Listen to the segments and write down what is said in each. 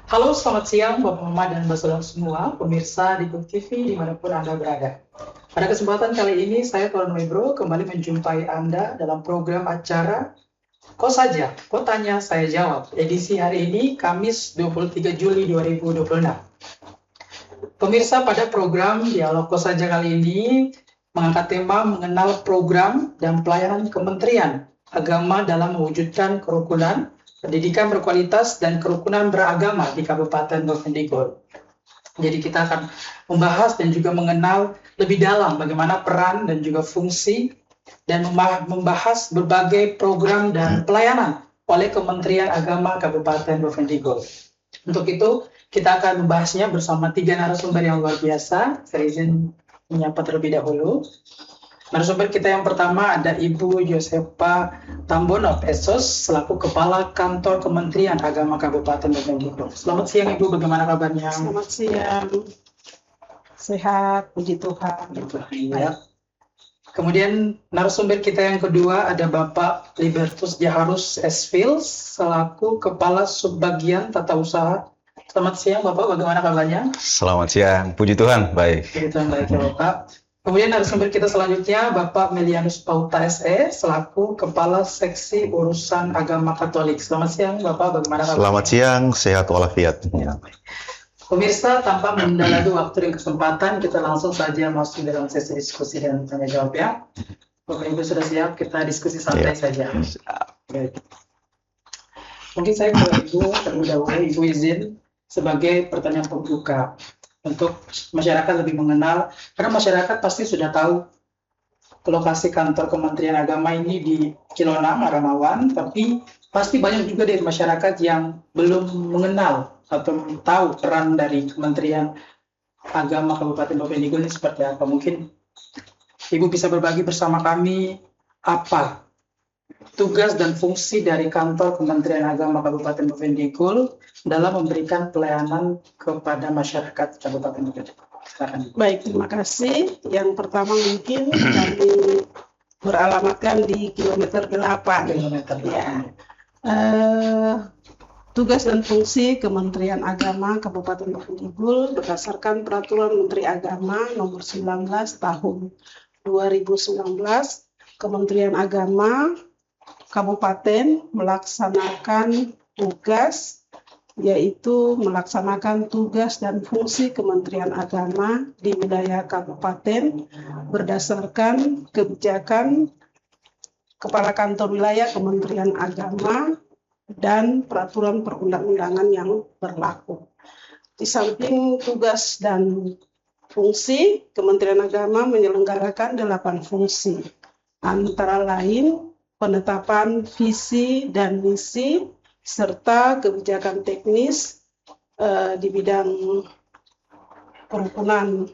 Halo, selamat siang Bapak Mama dan Mbak Saudara semua, pemirsa di Book TV dimanapun Anda berada. Pada kesempatan kali ini, saya Tuan Webro kembali menjumpai Anda dalam program acara Kok Saja, Kok Tanya Saya Jawab, edisi hari ini, Kamis 23 Juli 2026. Pemirsa, pada program Dialog Kok Saja kali ini, mengangkat tema mengenal program dan pelayanan Kementerian Agama dalam mewujudkan kerukunan, pendidikan berkualitas, dan kerukunan beragama di Kabupaten Bovendigul. Jadi kita akan membahas dan juga mengenal lebih dalam bagaimana peran dan juga fungsi dan membahas berbagai program dan pelayanan oleh Kementerian Agama Kabupaten Bovendigul. Untuk itu, kita akan membahasnya bersama 3 narasumber yang luar biasa. Saya izin menyapa terlebih dahulu. Narasumber kita yang pertama ada Ibu Josepa Tambono Pesos selaku Kepala Kantor Kementerian Agama Kabupaten Bovendigul. Selamat siang Ibu, bagaimana kabarnya? Selamat siang, sehat, puji Tuhan. Ya. Kemudian narasumber kita yang kedua ada Bapak Libertus Jaharus Esfil selaku Kepala Subbagian Tata Usaha. Selamat siang Bapak, bagaimana kabarnya? Selamat siang, puji Tuhan, baik. Puji Tuhan, baik ya Bapak. Kemudian narasumber kita selanjutnya Bapak Melianus Pauta SE selaku Kepala Seksi Urusan Agama Katolik. Selamat siang Bapak, bagaimana kabarnya? Selamat siang, sehat walafiat. Ya. Pemirsa, tanpa menunda lagi waktu dan kesempatan, kita langsung saja masuk dalam sesi diskusi dan tanya jawab ya. Bapak Ibu sudah siap, kita diskusi santai saja. Baik. Mungkin saya ke Ibu terlebih dahulu, Ibu izin sebagai pertanyaan pembuka untuk masyarakat lebih mengenal, karena masyarakat pasti sudah tahu lokasi kantor Kementerian Agama ini di Kilonam, Ramawan, tapi pasti banyak juga dari masyarakat yang belum mengenal atau tahu peran dari Kementerian Agama Kabupaten Bovendigul ini seperti apa. Mungkin Ibu bisa berbagi bersama kami apa tugas dan fungsi dari kantor Kementerian Agama Kabupaten Bovendigul dalam memberikan pelayanan kepada masyarakat Kabupaten Bovendigul. Silakan. Baik, terima kasih. Yang pertama mungkin kami beralamatkan di kilometer 8. Ya. Tugas dan fungsi Kementerian Agama Kabupaten Bovendigul berdasarkan Peraturan Menteri Agama Nomor 19 Tahun 2019, Kementerian Agama Kabupaten melaksanakan tugas, yaitu melaksanakan tugas dan fungsi Kementerian Agama di wilayah kabupaten berdasarkan kebijakan Kepala Kantor Wilayah Kementerian Agama dan peraturan perundang-undangan yang berlaku. Di samping tugas dan fungsi, Kementerian Agama menyelenggarakan 8 fungsi, antara lain penetapan visi dan misi, serta kebijakan teknis di bidang kerukunan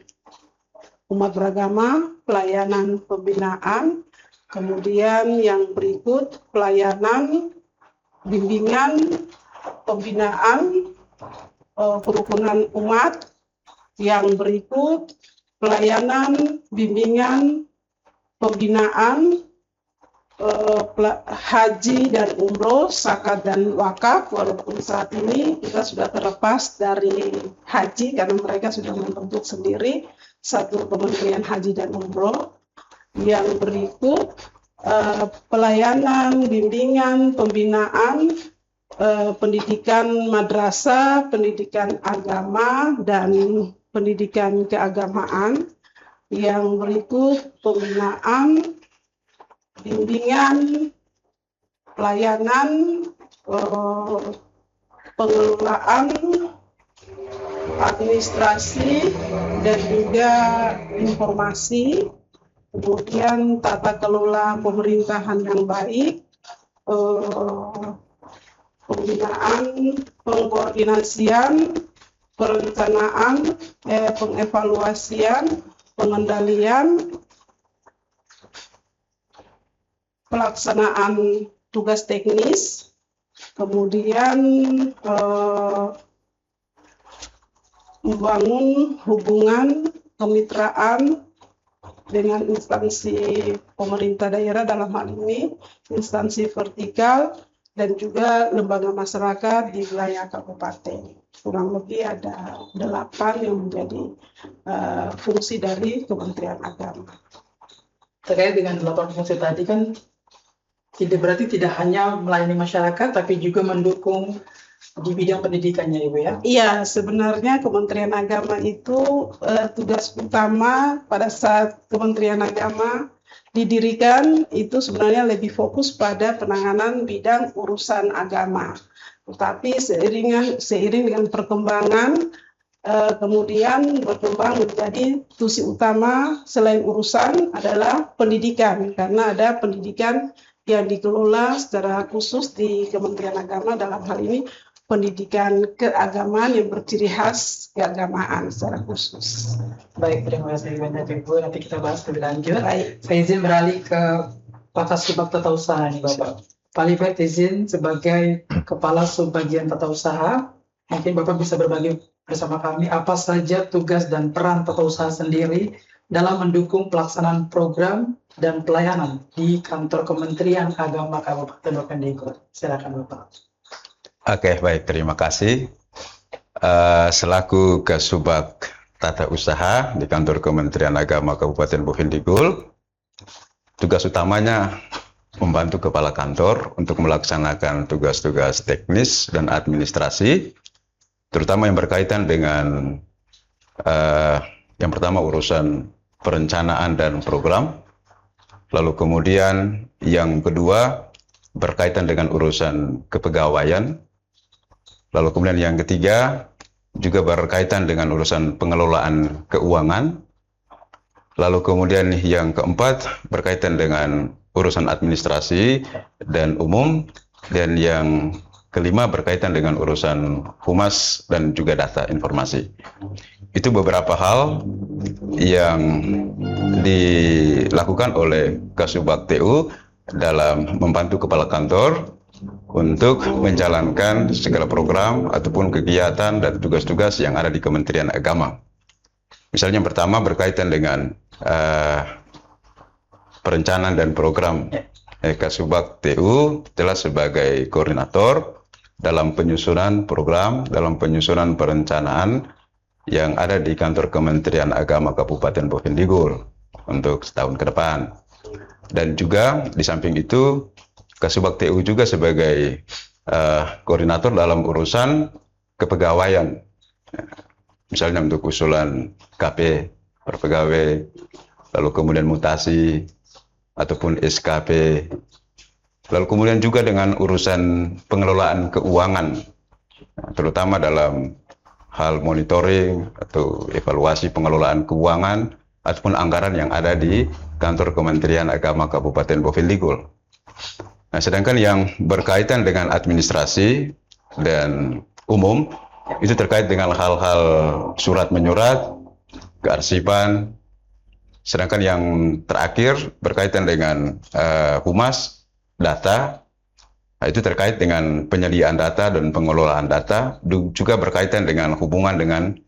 umat beragama, pelayanan pembinaan, kemudian yang berikut pelayanan bimbingan pembinaan kerukunan umat, yang berikut pelayanan bimbingan pembinaan haji dan umroh, zakat dan wakaf. Walaupun saat ini kita sudah terlepas dari haji karena mereka sudah membentuk sendiri satu Kementerian Haji dan Umroh. Yang berikut pelayanan, bimbingan, pembinaan, pendidikan madrasah, pendidikan agama, dan pendidikan keagamaan. Yang berikut pembinaan, bimbingan, pelayanan, pengelolaan, administrasi, dan juga informasi. Kemudian tata kelola pemerintahan yang baik, pembinaan, pengkoordinasian, perencanaan, pengevaluasian, pengendalian, pelaksanaan tugas teknis, kemudian membangun hubungan kemitraan dengan instansi pemerintah daerah, dalam hal ini instansi vertikal, dan juga lembaga masyarakat di wilayah kabupaten. Kurang lebih ada 8 yang menjadi fungsi dari Kementerian Agama. Terkait dengan 8 fungsi tadi kan berarti tidak hanya melayani masyarakat tapi juga mendukung di bidang pendidikannya, Ibu ya? Iya, sebenarnya Kementerian Agama itu tugas utama pada saat Kementerian Agama didirikan itu sebenarnya lebih fokus pada penanganan bidang urusan agama. Tetapi seiring dengan perkembangan kemudian berkembang menjadi tusi utama selain urusan adalah pendidikan, karena ada pendidikan yang dikelola secara khusus di Kementerian Agama, dalam hal ini pendidikan keagamaan yang berciri khas keagamaan secara khusus. Baik, terima kasih banyak Ibu. Nanti kita bahas lebih lanjut. Baik. Saya izin beralih ke Pak Kasubag Tata Usaha nih Bapak. Pak Libert izin sebagai Kepala Subbagian Tata Usaha, mungkin Bapak bisa berbagi bersama kami apa saja tugas dan peran tata usaha sendiri dalam mendukung pelaksanaan program dan pelayanan di kantor Kementerian Agama Kabupaten Bovendigul. Silakan Bapak. Oke, baik. Terima kasih. Selaku Kasubag Tata Usaha di kantor Kementerian Agama Kabupaten Bovendigul, tugas utamanya membantu kepala kantor untuk melaksanakan tugas-tugas teknis dan administrasi, terutama yang berkaitan dengan yang pertama urusan perencanaan dan program, lalu kemudian yang kedua berkaitan dengan urusan kepegawaian, lalu kemudian yang ketiga juga berkaitan dengan urusan pengelolaan keuangan, lalu kemudian yang keempat berkaitan dengan urusan administrasi dan umum, dan yang kelima berkaitan dengan urusan humas dan juga data informasi. Itu beberapa hal yang dilakukan oleh Kasubag TU dalam membantu kepala kantor untuk menjalankan segala program ataupun kegiatan dan tugas-tugas yang ada di Kementerian Agama. Misalnya yang pertama berkaitan dengan perencanaan dan program. Kasubag TU telah sebagai koordinator dalam penyusunan program, dalam penyusunan perencanaan yang ada di kantor Kementerian Agama Kabupaten Bovendigul untuk setahun ke depan. Dan juga di samping itu, Kasubag TU juga sebagai koordinator dalam urusan kepegawaian. Misalnya untuk usulan KP per pegawai, lalu kemudian mutasi ataupun SKP, lalu kemudian juga dengan urusan pengelolaan keuangan, terutama dalam hal monitoring atau evaluasi pengelolaan keuangan ataupun anggaran yang ada di kantor Kementerian Agama Kabupaten Bovendigul. Nah, sedangkan yang berkaitan dengan administrasi dan umum itu terkait dengan hal-hal surat menyurat, kearsipan. Sedangkan yang terakhir berkaitan dengan humas, data, nah, itu terkait dengan penyediaan data dan pengelolaan data, juga berkaitan dengan hubungan dengan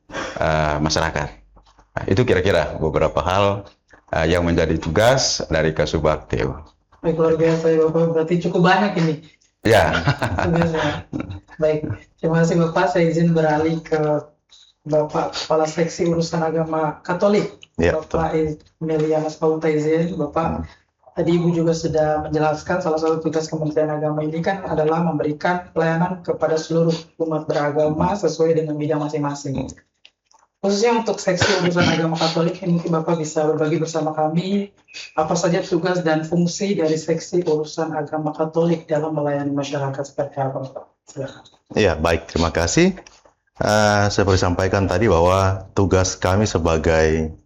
masyarakat. Nah, itu kira-kira beberapa hal yang menjadi tugas dari Kasubag TU. Baik, luar biasa ya Bapak, berarti cukup banyak ini. Ya. Tugasnya. Baik, terima kasih Bapak. Saya izin beralih ke Bapak Kepala Seksi Urusan Agama Katolik. Ya, Bapak Emilianus Pauta izin, Bapak. Tadi Ibu juga sudah menjelaskan salah satu tugas Kementerian Agama ini kan adalah memberikan pelayanan kepada seluruh umat beragama sesuai dengan bidang masing-masing. Khususnya untuk Seksi Urusan Agama Katolik, mungkin Bapak bisa berbagi bersama kami apa saja tugas dan fungsi dari Seksi Urusan Agama Katolik dalam melayani masyarakat seperti apa, Bapak? Silakan. Iya, baik. Terima kasih. Seperti sampaikan tadi bahwa tugas kami sebagai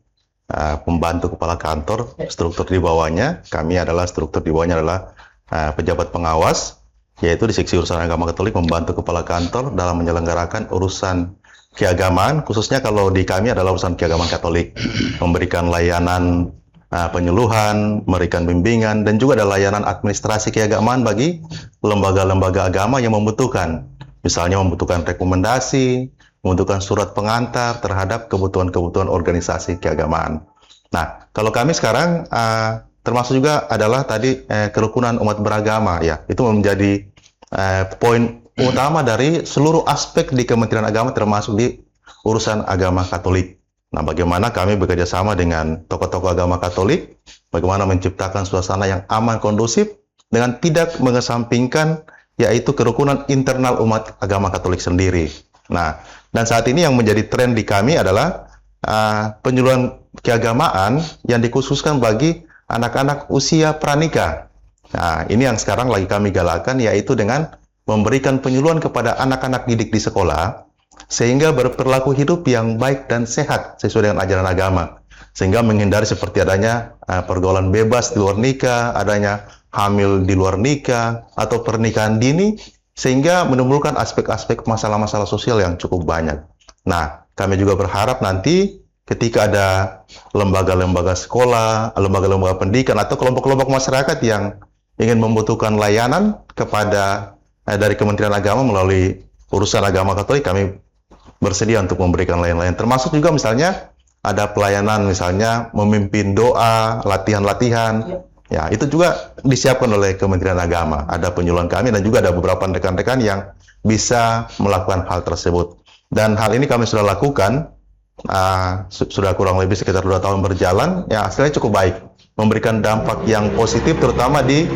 pembantu kepala kantor, struktur di bawahnya, kami adalah struktur di bawahnya adalah pejabat pengawas, yaitu di Seksi Urusan Agama Katolik membantu kepala kantor dalam menyelenggarakan urusan keagamaan, khususnya kalau di kami adalah urusan keagamaan Katolik, memberikan layanan penyuluhan, memberikan bimbingan, dan juga ada layanan administrasi keagamaan bagi lembaga-lembaga agama yang membutuhkan. Misalnya membutuhkan rekomendasi, membutuhkan surat pengantar terhadap kebutuhan-kebutuhan organisasi keagamaan. Nah, kalau kami sekarang termasuk juga adalah tadi kerukunan umat beragama, ya, itu menjadi poin utama dari seluruh aspek di Kementerian Agama termasuk di urusan agama Katolik. Nah, bagaimana kami bekerja sama dengan tokoh-tokoh agama Katolik, bagaimana menciptakan suasana yang aman, kondusif, dengan tidak mengesampingkan yaitu kerukunan internal umat agama Katolik sendiri. Nah, dan saat ini yang menjadi tren di kami adalah penyuluhan keagamaan yang dikhususkan bagi anak-anak usia pranikah. Nah, ini yang sekarang lagi kami galakan, yaitu dengan memberikan penyuluhan kepada anak-anak didik di sekolah, sehingga berperilaku hidup yang baik dan sehat sesuai dengan ajaran agama. Sehingga menghindari seperti adanya pergaulan bebas di luar nikah, adanya hamil di luar nikah, atau pernikahan dini, sehingga menimbulkan aspek-aspek masalah-masalah sosial yang cukup banyak. Nah, kami juga berharap nanti ketika ada lembaga-lembaga sekolah, lembaga-lembaga pendidikan, atau kelompok-kelompok masyarakat yang ingin membutuhkan layanan kepada dari Kementerian Agama melalui urusan agama Katolik, kami bersedia untuk memberikan layanan-layanan. Termasuk juga misalnya ada pelayanan misalnya memimpin doa, latihan-latihan. Ya, itu juga disiapkan oleh Kementerian Agama. Ada penyuluhan kami dan juga ada beberapa rekan-rekan yang bisa melakukan hal tersebut. Dan hal ini kami sudah lakukan, sudah kurang lebih sekitar 2 tahun berjalan, ya hasilnya cukup baik. Memberikan dampak yang positif terutama di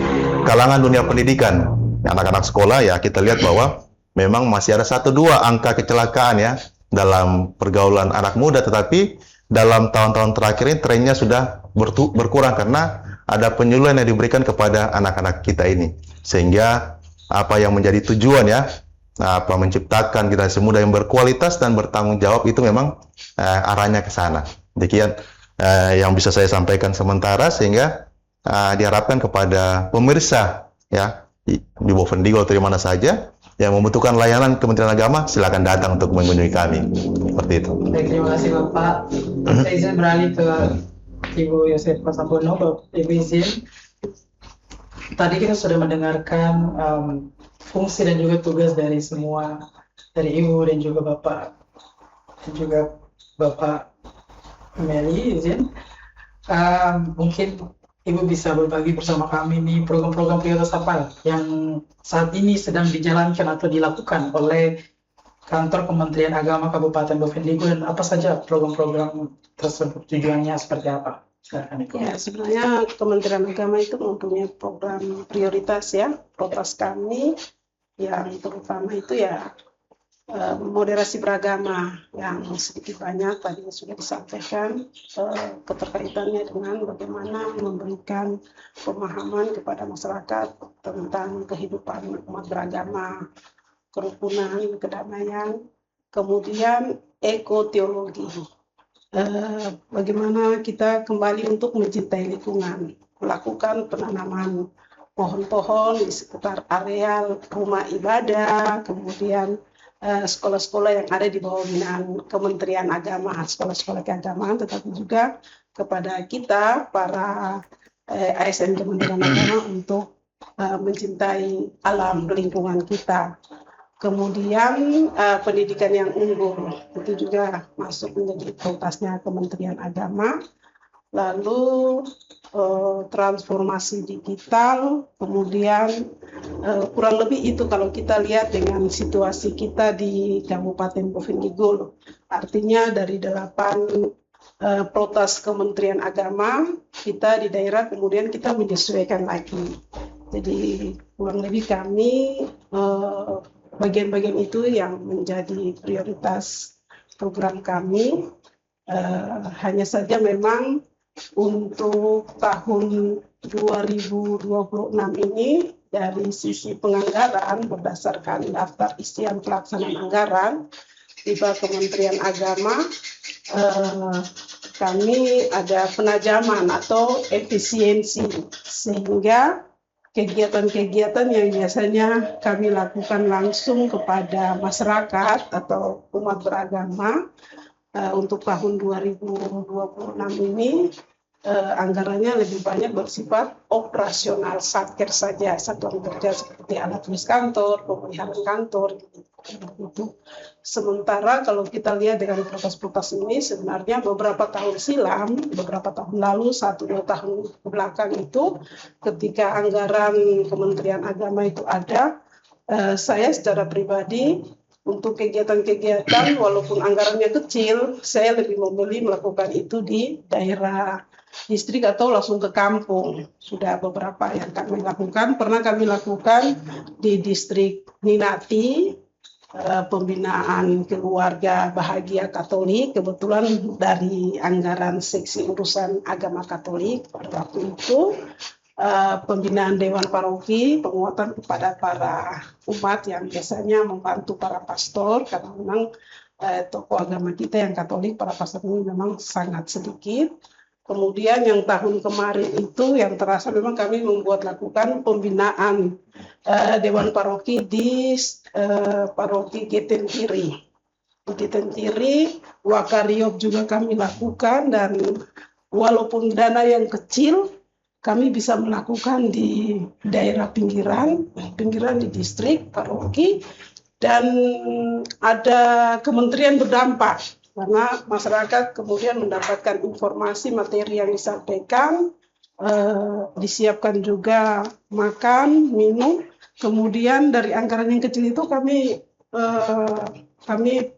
kalangan dunia pendidikan. Anak-anak sekolah ya kita lihat bahwa memang masih ada 1-2 angka kecelakaan ya dalam pergaulan anak muda, tetapi dalam tahun-tahun terakhir ini trennya sudah berkurang karena ada penyuluhan yang diberikan kepada anak-anak kita ini, sehingga apa yang menjadi tujuan ya, menciptakan generasi muda yang berkualitas dan bertanggung jawab itu memang arahnya ke sana. Demikian yang bisa saya sampaikan sementara, sehingga diharapkan kepada pemirsa ya di Bovendigul atau di mana saja yang membutuhkan layanan Kementerian Agama, silakan datang untuk mengunjungi kami. Seperti itu. Baik, terima kasih Bapak. Saya izin beralih ke Ibu Yosef Pasabono. Ibu izin. Tadi kita sudah mendengarkan fungsi dan juga tugas dari semua, dari Ibu dan juga Bapak, dan juga Bapak Meli, izin. Mungkin Ibu bisa berbagi bersama kami nih program-program prioritas apa yang saat ini sedang dijalankan atau dilakukan oleh Kantor Kementerian Agama Kabupaten Bovendigul, dan apa saja program-program tersebut, tujuannya seperti apa? Silakan Ibu. Ya, sebenarnya Kementerian Agama itu mempunyai program prioritas ya. Prioritas kami yang terutama itu ya moderasi beragama, yang sedikit banyak tadi sudah disampaikan keterkaitannya dengan bagaimana memberikan pemahaman kepada masyarakat tentang kehidupan umat beragama, kerukunan, kedamaian, kemudian ekoteologi. Bagaimana kita kembali untuk mencintai lingkungan, melakukan penanaman pohon-pohon di sekitar areal rumah ibadah, kemudian sekolah-sekolah yang ada di bawah binaan Kementerian Agama, sekolah-sekolah keagamaan, tetapi juga kepada kita para ASN Kementerian Agama untuk mencintai alam lingkungan kita. Kemudian pendidikan yang unggul itu juga masuk menjadi prioritasnya Kementerian Agama. Lalu transformasi digital, kemudian kurang lebih itu kalau kita lihat dengan situasi kita di Kabupaten Bovendigul. Artinya dari 8 prioritas Kementerian Agama, kita di daerah kemudian kita menyesuaikan lagi. Jadi kurang lebih kami bagian-bagian itu yang menjadi prioritas program kami. Hanya saja memang untuk tahun 2026 ini dari sisi penganggaran berdasarkan daftar isian pelaksanaan anggaran di Kementerian Agama, kami ada penajaman atau efisiensi, sehingga kegiatan-kegiatan yang biasanya kami lakukan langsung kepada masyarakat atau umat beragama untuk tahun 2026 ini anggarannya lebih banyak bersifat operasional satker saja, satuan kerja seperti alat tulis kantor, pemeliharaan kantor gitu. Sementara kalau kita lihat dengan prioritas-prioritas ini sebenarnya beberapa tahun silam, beberapa tahun lalu, 1-2 tahun belakang itu ketika anggaran Kementerian Agama itu ada, saya secara pribadi untuk kegiatan-kegiatan walaupun anggarannya kecil, saya lebih memilih melakukan itu di daerah distrik atau langsung ke kampung. Sudah beberapa yang kami lakukan. Pernah kami lakukan di distrik Ninati, pembinaan keluarga bahagia Katolik, kebetulan dari anggaran seksi urusan agama Katolik pada waktu itu. Pembinaan Dewan Paroki, penguatan kepada para umat yang biasanya membantu para pastor, karena memang tokoh agama kita yang Katolik, para pastor ini memang sangat sedikit. Kemudian yang tahun kemarin itu yang terasa memang kami lakukan pembinaan Dewan Paroki di Paroki Getentiri. Di Getentiri, Wakariop juga kami lakukan, dan walaupun dana yang kecil, kami bisa melakukan di daerah pinggiran di distrik, paroki, dan ada kementerian berdampak karena masyarakat kemudian mendapatkan informasi materi yang disampaikan, disiapkan juga makan, minum, kemudian dari anggaran yang kecil itu kami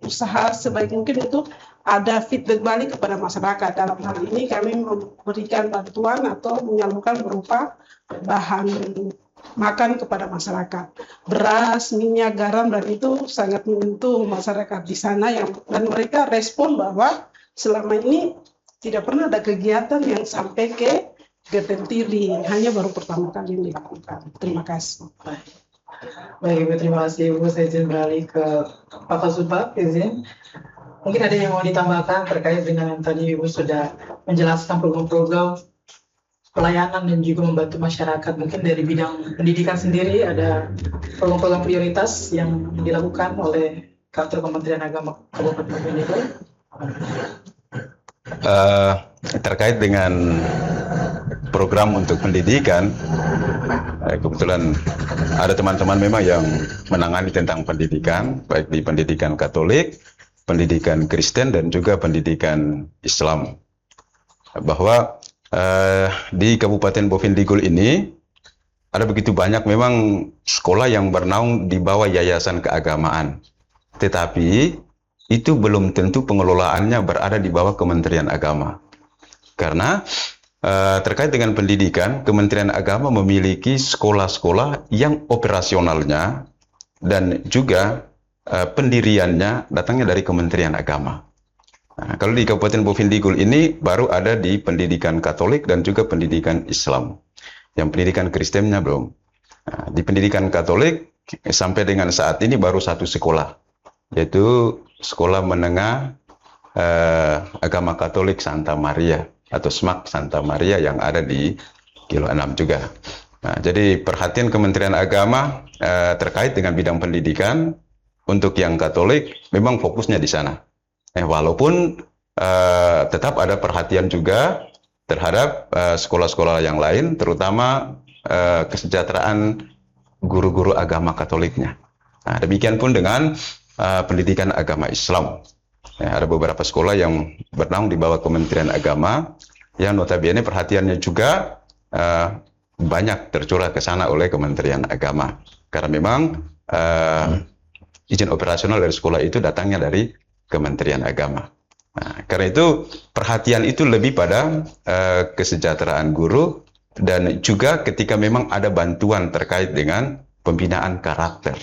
usaha sebaik mungkin itu ada feedback balik kepada masyarakat. Dalam hal ini kami memberikan bantuan atau menyalurkan berupa bahan makan kepada masyarakat. Beras, minyak, garam, dan itu sangat membantu masyarakat di sana dan mereka respon bahwa selama ini tidak pernah ada kegiatan yang sampai ke Getentiri, hanya baru pertama kali dilakukan. Terima kasih. Baik, Ibu, terima kasih Ibu. Saya izin beralih ke Pak Kasubag, izin. Mungkin ada yang mau ditambahkan terkait dengan yang tadi Ibu sudah menjelaskan program-program pelayanan dan juga membantu masyarakat. Mungkin dari bidang pendidikan sendiri ada program-program prioritas yang dilakukan oleh kantor Kementerian Agama Kabupaten Bovendigul. Terkait dengan program untuk pendidikan, kebetulan ada teman-teman memang yang menangani tentang pendidikan, baik di pendidikan Katolik, pendidikan Kristen, dan juga pendidikan Islam. Bahwa di Kabupaten Bovendigul ini ada begitu banyak memang sekolah yang bernaung di bawah yayasan keagamaan. Tetapi itu belum tentu pengelolaannya berada di bawah Kementerian Agama. Karena terkait dengan pendidikan, Kementerian Agama memiliki sekolah-sekolah yang operasionalnya dan juga pendiriannya datangnya dari Kementerian Agama. Nah, kalau di Kabupaten Bovendigul ini baru ada di pendidikan Katolik dan juga pendidikan Islam. Yang pendidikan Kristennya belum. Nah, di pendidikan Katolik sampai dengan saat ini baru satu sekolah, yaitu Sekolah Menengah Agama Katolik Santa Maria atau SMAK Santa Maria yang ada di Kilo 6 juga. Nah, jadi perhatian Kementerian Agama terkait dengan bidang pendidikan untuk yang Katolik memang fokusnya di sana. Walaupun tetap ada perhatian juga terhadap sekolah-sekolah yang lain, terutama kesejahteraan guru-guru agama Katoliknya. Nah, demikian pun dengan pendidikan agama Islam. Ada beberapa sekolah yang bernaung di bawah Kementerian Agama yang notabene perhatiannya juga banyak tercurah ke sana oleh Kementerian Agama. Karena memang izin operasional dari sekolah itu datangnya dari Kementerian Agama. Nah, karena itu perhatian itu lebih pada kesejahteraan guru dan juga ketika memang ada bantuan terkait dengan pembinaan karakter.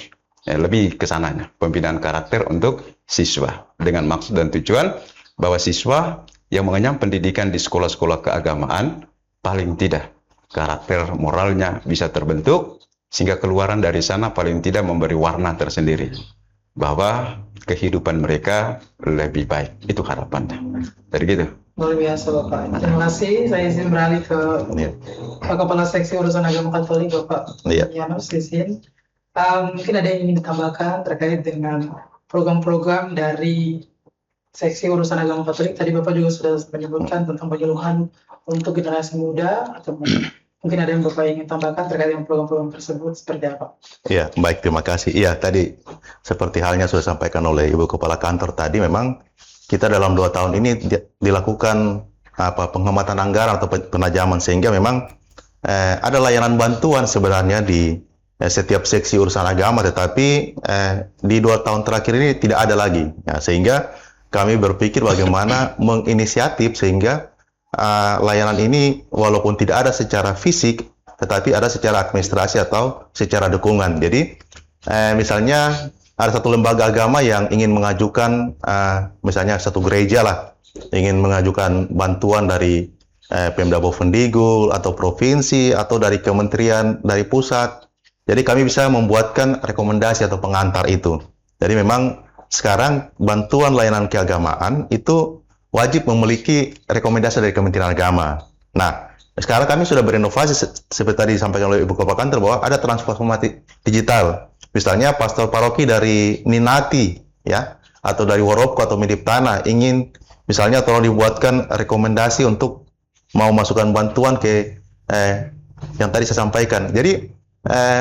Lebih ke sananya, pembinaan karakter untuk siswa dengan maksud dan tujuan bahwa siswa yang mengenyam pendidikan di sekolah-sekolah keagamaan paling tidak karakter moralnya bisa terbentuk sehingga keluaran dari sana paling tidak memberi warna tersendiri bahwa kehidupan mereka lebih baik. Itu harapannya. Jadi gitu. Luar biasa Bapak. Terima kasih. Saya izin beralih ke Pak Kepala Seksi Urusan Agama Katolik Bapak Yanus izin. Mungkin ada yang ingin ditambahkan terkait dengan program-program dari Seksi Urusan Agama Katolik. Tadi Bapak juga sudah menyebutkan tentang penyuluhan untuk generasi muda, atau mungkin ada yang Bapak ingin tambahkan terkait dengan program-program tersebut seperti apa? Iya, baik, terima kasih. Iya, tadi seperti halnya sudah disampaikan oleh Ibu Kepala Kantor tadi, memang kita dalam 2 tahun ini dilakukan penghematan anggaran atau penajaman sehingga memang ada layanan bantuan sebenarnya di setiap seksi urusan agama, tetapi di 2 tahun terakhir ini tidak ada lagi. Ya, sehingga kami berpikir bagaimana menginisiatif sehingga layanan ini walaupun tidak ada secara fisik, tetapi ada secara administrasi atau secara dukungan. Jadi misalnya ada satu lembaga agama yang ingin mengajukan, misalnya satu gereja lah, ingin mengajukan bantuan dari Pemda Bovendigul atau provinsi atau dari kementerian, dari pusat. Jadi kami bisa membuatkan rekomendasi atau pengantar itu. Jadi memang sekarang bantuan layanan keagamaan itu wajib memiliki rekomendasi dari Kementerian Agama. Nah, sekarang kami sudah berinovasi seperti tadi disampaikan oleh Ibu Kepala Kantor bahwa ada transformasi digital. Misalnya pastor paroki dari Ninati ya atau dari Worobko atau Midip Tanah ingin misalnya tolong dibuatkan rekomendasi untuk mau masukkan bantuan ke yang tadi saya sampaikan. Jadi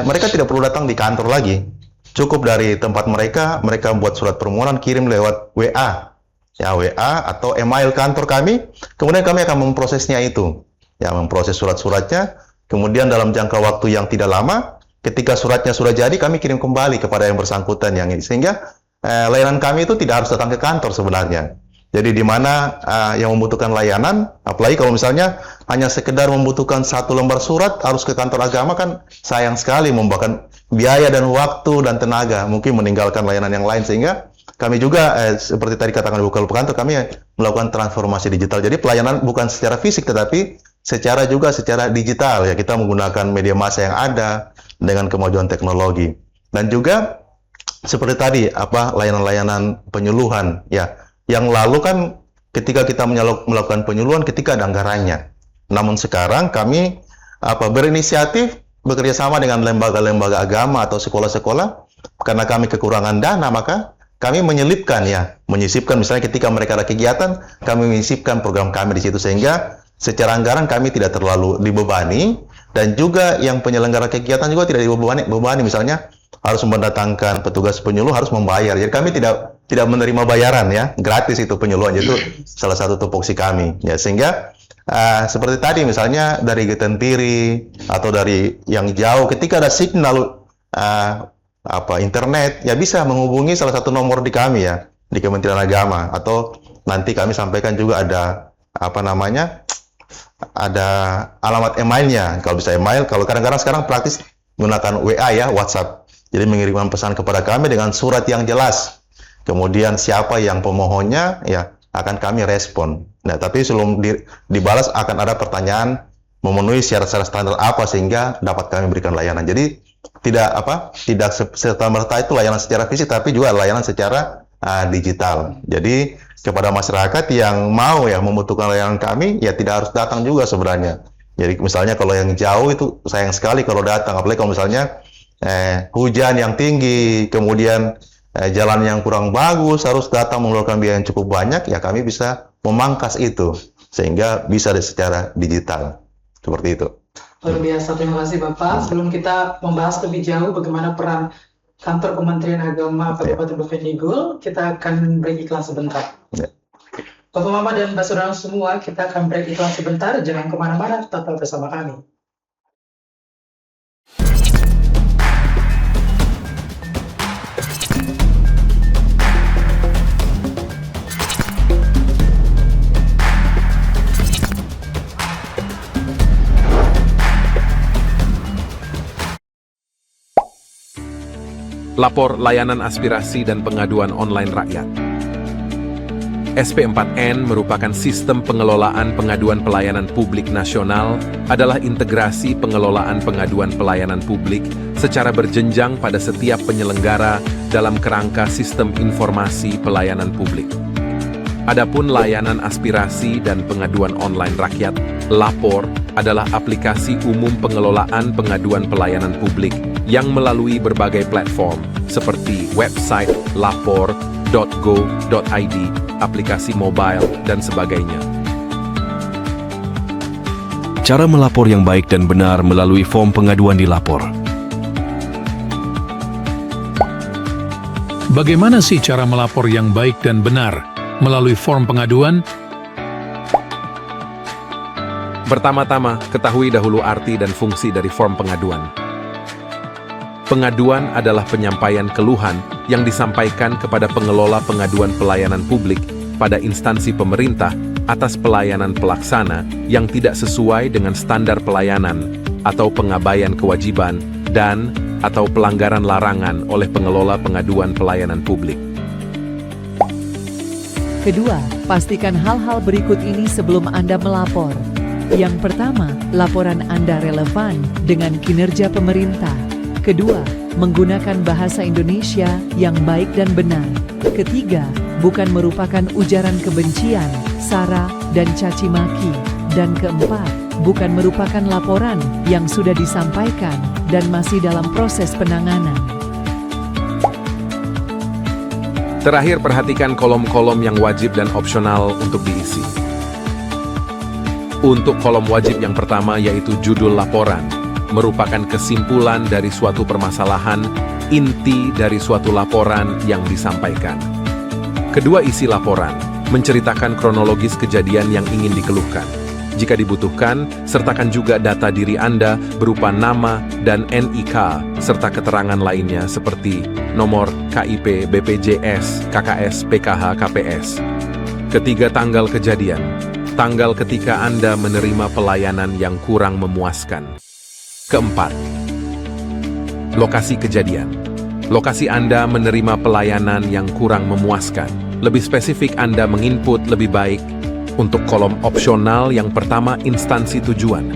mereka tidak perlu datang di kantor lagi. Cukup dari tempat mereka buat surat permohonan, kirim lewat WA. Ya, WA atau email kantor kami, kemudian kami akan memprosesnya itu. Ya, memproses surat-suratnya, kemudian dalam jangka waktu yang tidak lama, ketika suratnya sudah jadi, kami kirim kembali kepada yang bersangkutan yang ini. Sehingga layanan kami itu tidak harus datang ke kantor sebenarnya. Jadi di mana yang membutuhkan layanan, apalagi kalau misalnya hanya sekedar membutuhkan 1 lembar surat harus ke kantor agama, kan sayang sekali membuahkan biaya dan waktu dan tenaga, mungkin meninggalkan layanan yang lain. Sehingga kami juga seperti tadi katakan Ibu Kepala Kantor, kami melakukan transformasi digital. Jadi pelayanan bukan secara fisik tetapi secara digital ya, kita menggunakan media massa yang ada dengan kemajuan teknologi. Dan juga seperti tadi layanan-layanan penyuluhan ya. Yang lalu kan ketika kita melakukan penyuluhan ketika ada anggarannya. Namun sekarang kami berinisiatif bekerja sama dengan lembaga-lembaga agama atau sekolah-sekolah, karena kami kekurangan dana, maka kami menyisipkan misalnya ketika mereka ada kegiatan, kami menyisipkan program kami di situ sehingga secara anggaran kami tidak terlalu dibebani, dan juga yang penyelenggara kegiatan juga tidak dibebani misalnya harus mendatangkan petugas penyuluh, harus membayar. Jadi kami tidak menerima bayaran ya, gratis itu penyuluhan. Itu salah satu tupoksi kami ya, sehingga seperti tadi misalnya dari Getentiri atau dari yang jauh, ketika ada signal internet ya bisa menghubungi salah satu nomor di kami ya, di Kementerian Agama, atau nanti kami sampaikan juga ada ada alamat emailnya. Kalau bisa email, kalau kadang-kadang sekarang praktis menggunakan WA ya, WhatsApp. Jadi mengirimkan pesan kepada kami dengan surat yang jelas. Kemudian siapa yang pemohonnya ya akan kami respon. Nah, tapi sebelum dibalas akan ada pertanyaan memenuhi syarat-syarat standar apa sehingga dapat kami berikan layanan. Jadi tidak serta-merta itu layanan secara fisik, tapi juga layanan secara digital. Jadi kepada masyarakat yang mau ya membutuhkan layanan kami ya tidak harus datang juga sebenarnya. Jadi misalnya kalau yang jauh itu sayang sekali kalau datang, apalagi kalau misalnya hujan yang tinggi, kemudian jalan yang kurang bagus, harus datang mengeluarkan biaya yang cukup banyak, ya kami bisa memangkas itu sehingga bisa secara digital. Seperti itu. Luar biasa, terima kasih Bapak. Sebelum kita membahas lebih jauh bagaimana peran Kantor Kementerian Agama Kabupaten Bovendigul, kita akan break iklan sebentar. Bapak Mama dan Mbak Saudara semua, kita akan break iklan sebentar. Jangan kemana-mana, tetap bersama kami. Lapor Layanan Aspirasi dan Pengaduan Online Rakyat. SP4N merupakan sistem pengelolaan pengaduan pelayanan publik nasional, adalah integrasi pengelolaan pengaduan pelayanan publik secara berjenjang pada setiap penyelenggara dalam kerangka sistem informasi pelayanan publik. Adapun layanan aspirasi dan pengaduan online rakyat, Lapor, adalah aplikasi umum pengelolaan pengaduan pelayanan publik yang melalui berbagai platform seperti website lapor.go.id, aplikasi mobile, dan sebagainya. Cara melapor yang baik dan benar melalui form pengaduan di Lapor. Bagaimana sih cara melapor yang baik dan benar melalui form pengaduan? Pertama-tama, ketahui dahulu arti dan fungsi dari form pengaduan. Pengaduan adalah penyampaian keluhan yang disampaikan kepada pengelola pengaduan pelayanan publik pada instansi pemerintah atas pelayanan pelaksana yang tidak sesuai dengan standar pelayanan atau pengabaian kewajiban dan atau pelanggaran larangan oleh pengelola pengaduan pelayanan publik. Kedua, pastikan hal-hal berikut ini sebelum Anda melapor. Yang pertama, laporan Anda relevan dengan kinerja pemerintah. Kedua, menggunakan bahasa Indonesia yang baik dan benar. Ketiga, bukan merupakan ujaran kebencian, sara, dan caci maki. Dan keempat, bukan merupakan laporan yang sudah disampaikan dan masih dalam proses penanganan. Terakhir, perhatikan kolom-kolom yang wajib dan opsional untuk diisi. Untuk kolom wajib yang pertama yaitu judul laporan, merupakan kesimpulan dari suatu permasalahan, inti dari suatu laporan yang disampaikan. Kedua, isi laporan, menceritakan kronologis kejadian yang ingin dikeluhkan. Jika dibutuhkan, sertakan juga data diri Anda berupa nama dan NIK, serta keterangan lainnya seperti nomor KIP, BPJS, KKS, PKH, KPS. Ketiga, tanggal kejadian, tanggal ketika Anda menerima pelayanan yang kurang memuaskan. Keempat, lokasi kejadian. Lokasi Anda menerima pelayanan yang kurang memuaskan. Lebih spesifik, Anda menginput lebih baik. Untuk kolom opsional yang pertama, instansi tujuan.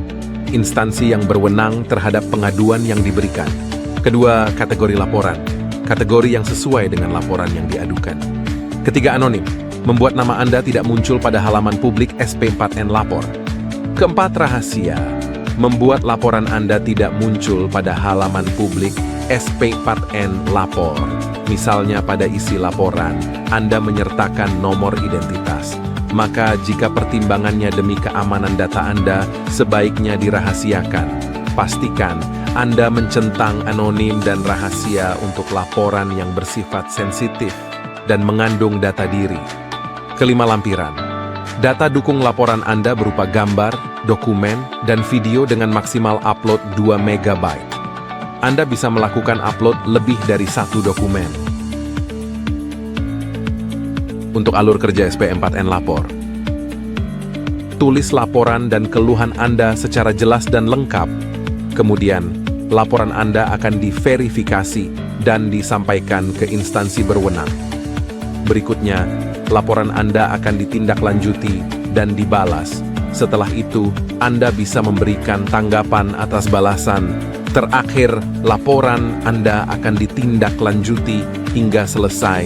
Instansi yang berwenang terhadap pengaduan yang diberikan. Kedua, kategori laporan. Kategori yang sesuai dengan laporan yang diadukan. Ketiga, anonim. Membuat nama Anda tidak muncul pada halaman publik SP4N Lapor. Keempat, rahasia. Membuat laporan Anda tidak muncul pada halaman publik SP4N Lapor. Misalnya pada isi laporan, Anda menyertakan nomor identitas. Maka jika pertimbangannya demi keamanan data Anda, sebaiknya dirahasiakan. Pastikan Anda mencentang anonim dan rahasia untuk laporan yang bersifat sensitif dan mengandung data diri. Kelima, lampiran. Data dukung laporan Anda berupa gambar, dokumen, dan video dengan maksimal upload 2 MB. Anda bisa melakukan upload lebih dari 1 dokumen. Untuk alur kerja SP4N Lapor, tulis laporan dan keluhan Anda secara jelas dan lengkap. Kemudian, laporan Anda akan diverifikasi dan disampaikan ke instansi berwenang. Berikutnya, laporan Anda akan ditindaklanjuti dan dibalas. Setelah itu, Anda bisa memberikan tanggapan atas balasan. Terakhir, laporan Anda akan ditindaklanjuti hingga selesai.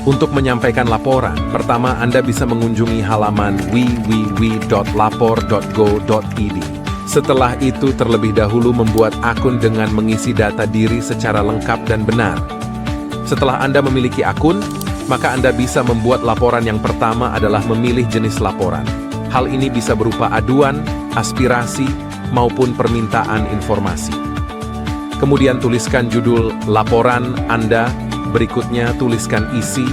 Untuk menyampaikan laporan, pertama Anda bisa mengunjungi halaman www.lapor.go.id. Setelah itu, terlebih dahulu membuat akun dengan mengisi data diri secara lengkap dan benar. Setelah Anda memiliki akun, maka Anda bisa membuat laporan. Yang pertama adalah memilih jenis laporan. Hal ini bisa berupa aduan, aspirasi, maupun permintaan informasi. Kemudian tuliskan judul laporan Anda. Berikutnya, tuliskan isi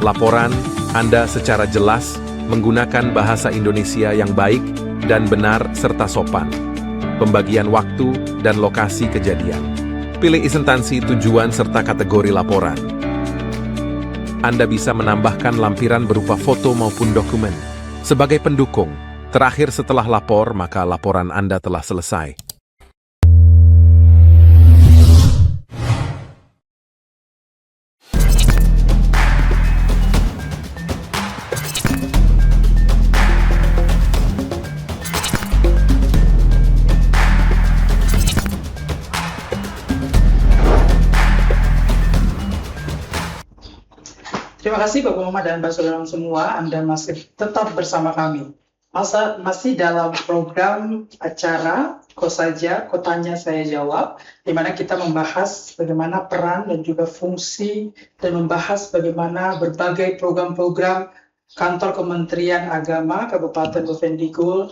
laporan Anda secara jelas, menggunakan bahasa Indonesia yang baik dan benar serta sopan. Pembagian waktu dan lokasi kejadian. Pilih instansi tujuan serta kategori laporan. Anda bisa menambahkan lampiran berupa foto maupun dokumen. Sebagai pendukung, terakhir setelah lapor, maka laporan Anda telah selesai. Terima kasih Bapak Mama dan Mbak Saudara semua, Anda masih tetap bersama kami. Masih dalam program acara Kosaja, Kotanya Saya Jawab, di mana kita membahas bagaimana peran dan juga fungsi dan membahas bagaimana berbagai program-program Kantor Kementerian Agama Kabupaten Bovendigul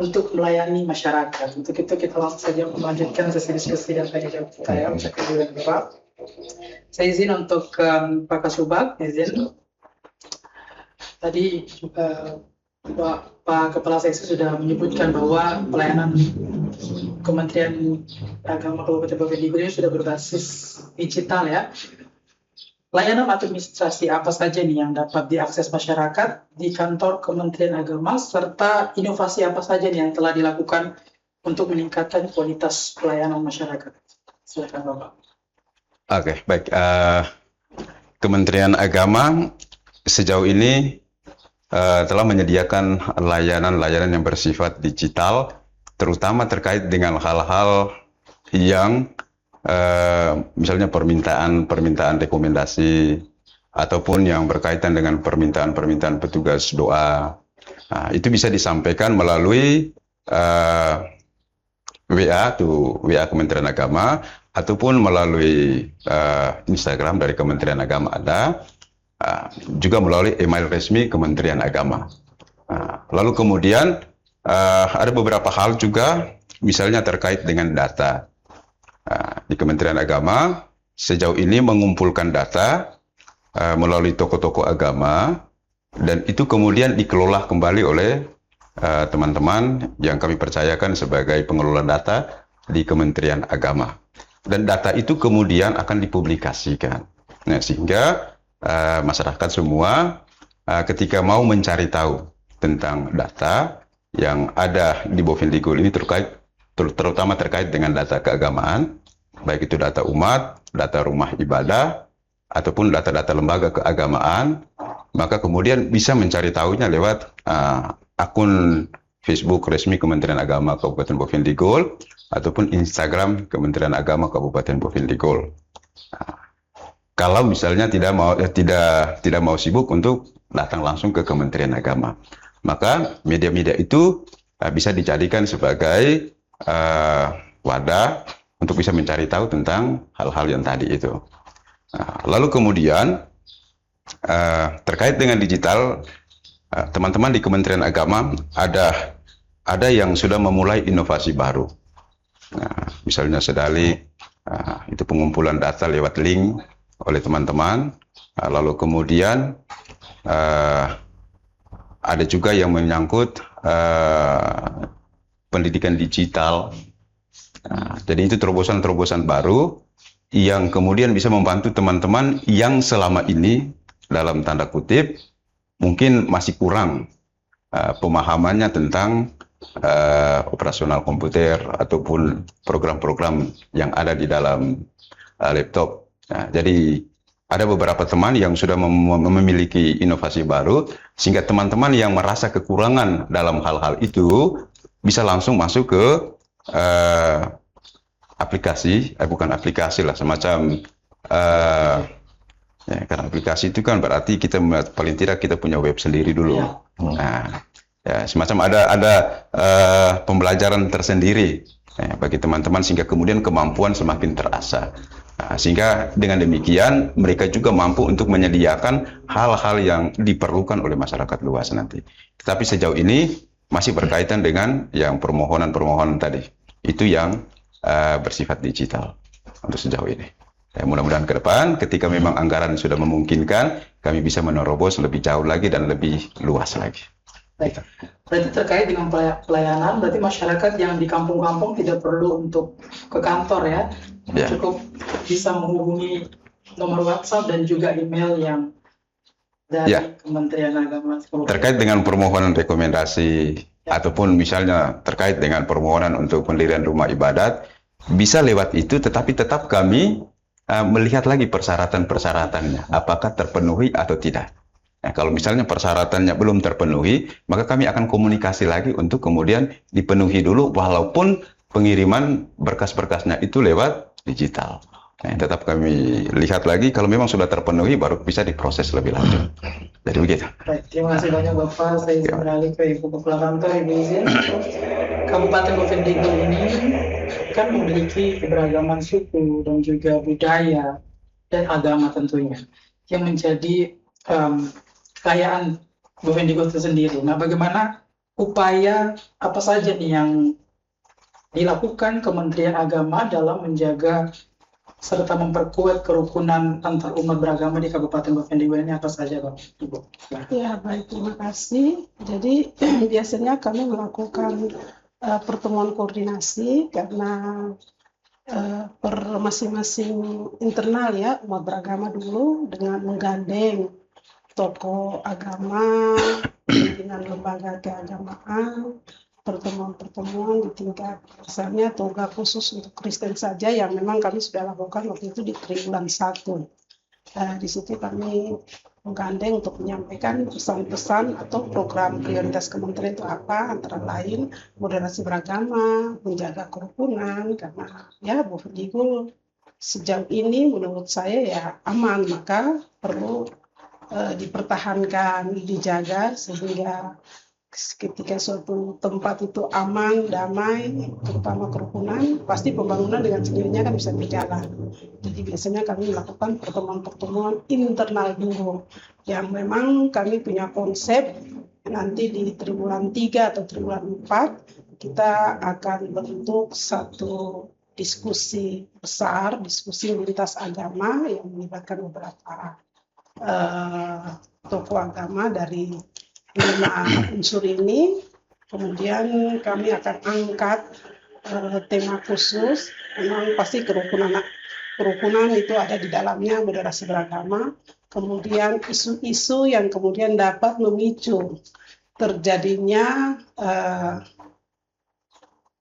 untuk melayani masyarakat. Untuk itu kita langsung saja melanjutkan sesi diskusi dan tanya jawab kita ya. Bapak. Saya izin untuk Pak Kasubag, izin. Tadi juga Pak Kepala Seksi sudah menyebutkan bahwa pelayanan Kementerian Agama Kabupaten Bovendigul ini sudah berbasis digital ya. Layanan administrasi apa saja nih yang dapat diakses masyarakat di kantor Kementerian Agama, serta inovasi apa saja nih yang telah dilakukan untuk meningkatkan kualitas pelayanan masyarakat? Silakan Bapak. Oke, baik. Kementerian Agama sejauh ini telah menyediakan layanan-layanan yang bersifat digital, terutama terkait dengan hal-hal yang misalnya permintaan rekomendasi ataupun yang berkaitan dengan permintaan petugas doa. Nah, itu bisa disampaikan melalui WA Kementerian Agama ataupun melalui Instagram dari Kementerian Agama ada, juga melalui email resmi Kementerian Agama. Lalu kemudian ada beberapa hal juga, misalnya terkait dengan data. Di Kementerian Agama sejauh ini mengumpulkan data melalui tokoh-tokoh agama, dan itu kemudian dikelola kembali oleh teman-teman yang kami percayakan sebagai pengelola data di Kementerian Agama. Dan data itu kemudian akan dipublikasikan. Nah, sehingga masyarakat semua ketika mau mencari tahu tentang data yang ada di Bovendigul ini terutama terkait dengan data keagamaan, baik itu data umat, data rumah ibadah, ataupun data-data lembaga keagamaan, maka kemudian bisa mencari tahunya lewat akun Facebook resmi Kementerian Agama Kabupaten Bovendigul ataupun Instagram Kementerian Agama Kabupaten Bovendigul. Kalau misalnya tidak mau sibuk untuk datang langsung ke Kementerian Agama, maka media-media itu bisa dijadikan sebagai wadah untuk bisa mencari tahu tentang hal-hal yang tadi itu. Lalu kemudian terkait dengan digital, teman-teman di Kementerian Agama ada yang sudah memulai inovasi baru. Misalnya sedalik itu pengumpulan data lewat link oleh teman-teman. Lalu kemudian ada juga yang menyangkut pendidikan digital. Jadi itu terobosan-terobosan baru yang kemudian bisa membantu teman-teman yang selama ini dalam tanda kutip mungkin masih kurang pemahamannya tentang operasional komputer ataupun program-program yang ada di dalam laptop. Jadi ada beberapa teman yang sudah memiliki inovasi baru, sehingga teman-teman yang merasa kekurangan dalam hal-hal itu bisa langsung masuk ke aplikasi, bukan aplikasi lah, semacam karena aplikasi itu kan berarti kita paling tidak kita punya web sendiri dulu. Semacam ada pembelajaran tersendiri bagi teman-teman, sehingga kemudian kemampuan semakin terasa. Sehingga dengan demikian mereka juga mampu untuk menyediakan hal-hal yang diperlukan oleh masyarakat luas nanti. Tetapi sejauh ini masih berkaitan dengan yang permohonan-permohonan tadi. Itu yang bersifat digital untuk sejauh ini. Mudah-mudahan ke depan ketika memang anggaran sudah memungkinkan, kami bisa menerobos lebih jauh lagi dan lebih luas lagi. Baik. Berarti terkait dengan pelayanan, berarti masyarakat yang di kampung-kampung tidak perlu untuk ke kantor ya, cukup bisa menghubungi nomor WhatsApp dan juga email yang dari Kementerian Agama. Terkait dengan permohonan rekomendasi ataupun misalnya terkait dengan permohonan untuk pendirian rumah ibadat, bisa lewat itu, tetapi tetap kami melihat lagi persyaratan-persyaratannya, apakah terpenuhi atau tidak. Nah, kalau misalnya persyaratannya belum terpenuhi, maka kami akan komunikasi lagi untuk kemudian dipenuhi dulu, walaupun pengiriman berkas-berkasnya itu lewat digital. Nah, tetap kami lihat lagi, kalau memang sudah terpenuhi, baru bisa diproses lebih lanjut. Jadi begitu. Baik, terima kasih banyak Bapak. Saya beralih ke Ibu Kepala Kantor, Ibu izin. Kabupaten Bovendigul ini kan memiliki keberagaman suku dan juga budaya dan agama tentunya, yang menjadi kekayaan Bovendigul itu sendiri. Nah, bagaimana upaya apa saja nih yang dilakukan Kementerian Agama dalam menjaga serta memperkuat kerukunan antar umat beragama di Kabupaten Bovendigul ini, apa saja, Bang? Ibu? Ya, baik, terima kasih. Jadi biasanya kami melakukan pertemuan koordinasi karena per masing-masing internal ya umat beragama dulu dengan menggandeng tokoh agama, pimpinan lembaga keagamaan, pertemuan-pertemuan di tingkat misalnya toga khusus untuk Kristen saja yang memang kami sudah lakukan waktu itu di triwulan 1. Di situ kami menggandeng untuk menyampaikan pesan-pesan atau program prioritas kementerian itu apa, antara lain moderasi beragama, menjaga kerukunan, karena ya Bu Fendigo sejauh ini menurut saya ya aman, maka perlu dipertahankan, dijaga sehingga ketika suatu tempat itu aman, damai, terutama kerukunan, pasti pembangunan dengan sendirinya kan bisa berjalan. Jadi biasanya kami melakukan pertemuan-pertemuan internal dulu, yang memang kami punya konsep nanti di triwulan 3 atau triwulan 4 kita akan bentuk satu diskusi besar, diskusi lintas agama yang melibatkan beberapa tokoh agama dari 5 unsur ini. Kemudian kami akan angkat tema khusus, memang pasti kerukunan itu ada di dalamnya, moderasi beragama, kemudian isu-isu yang kemudian dapat memicu terjadinya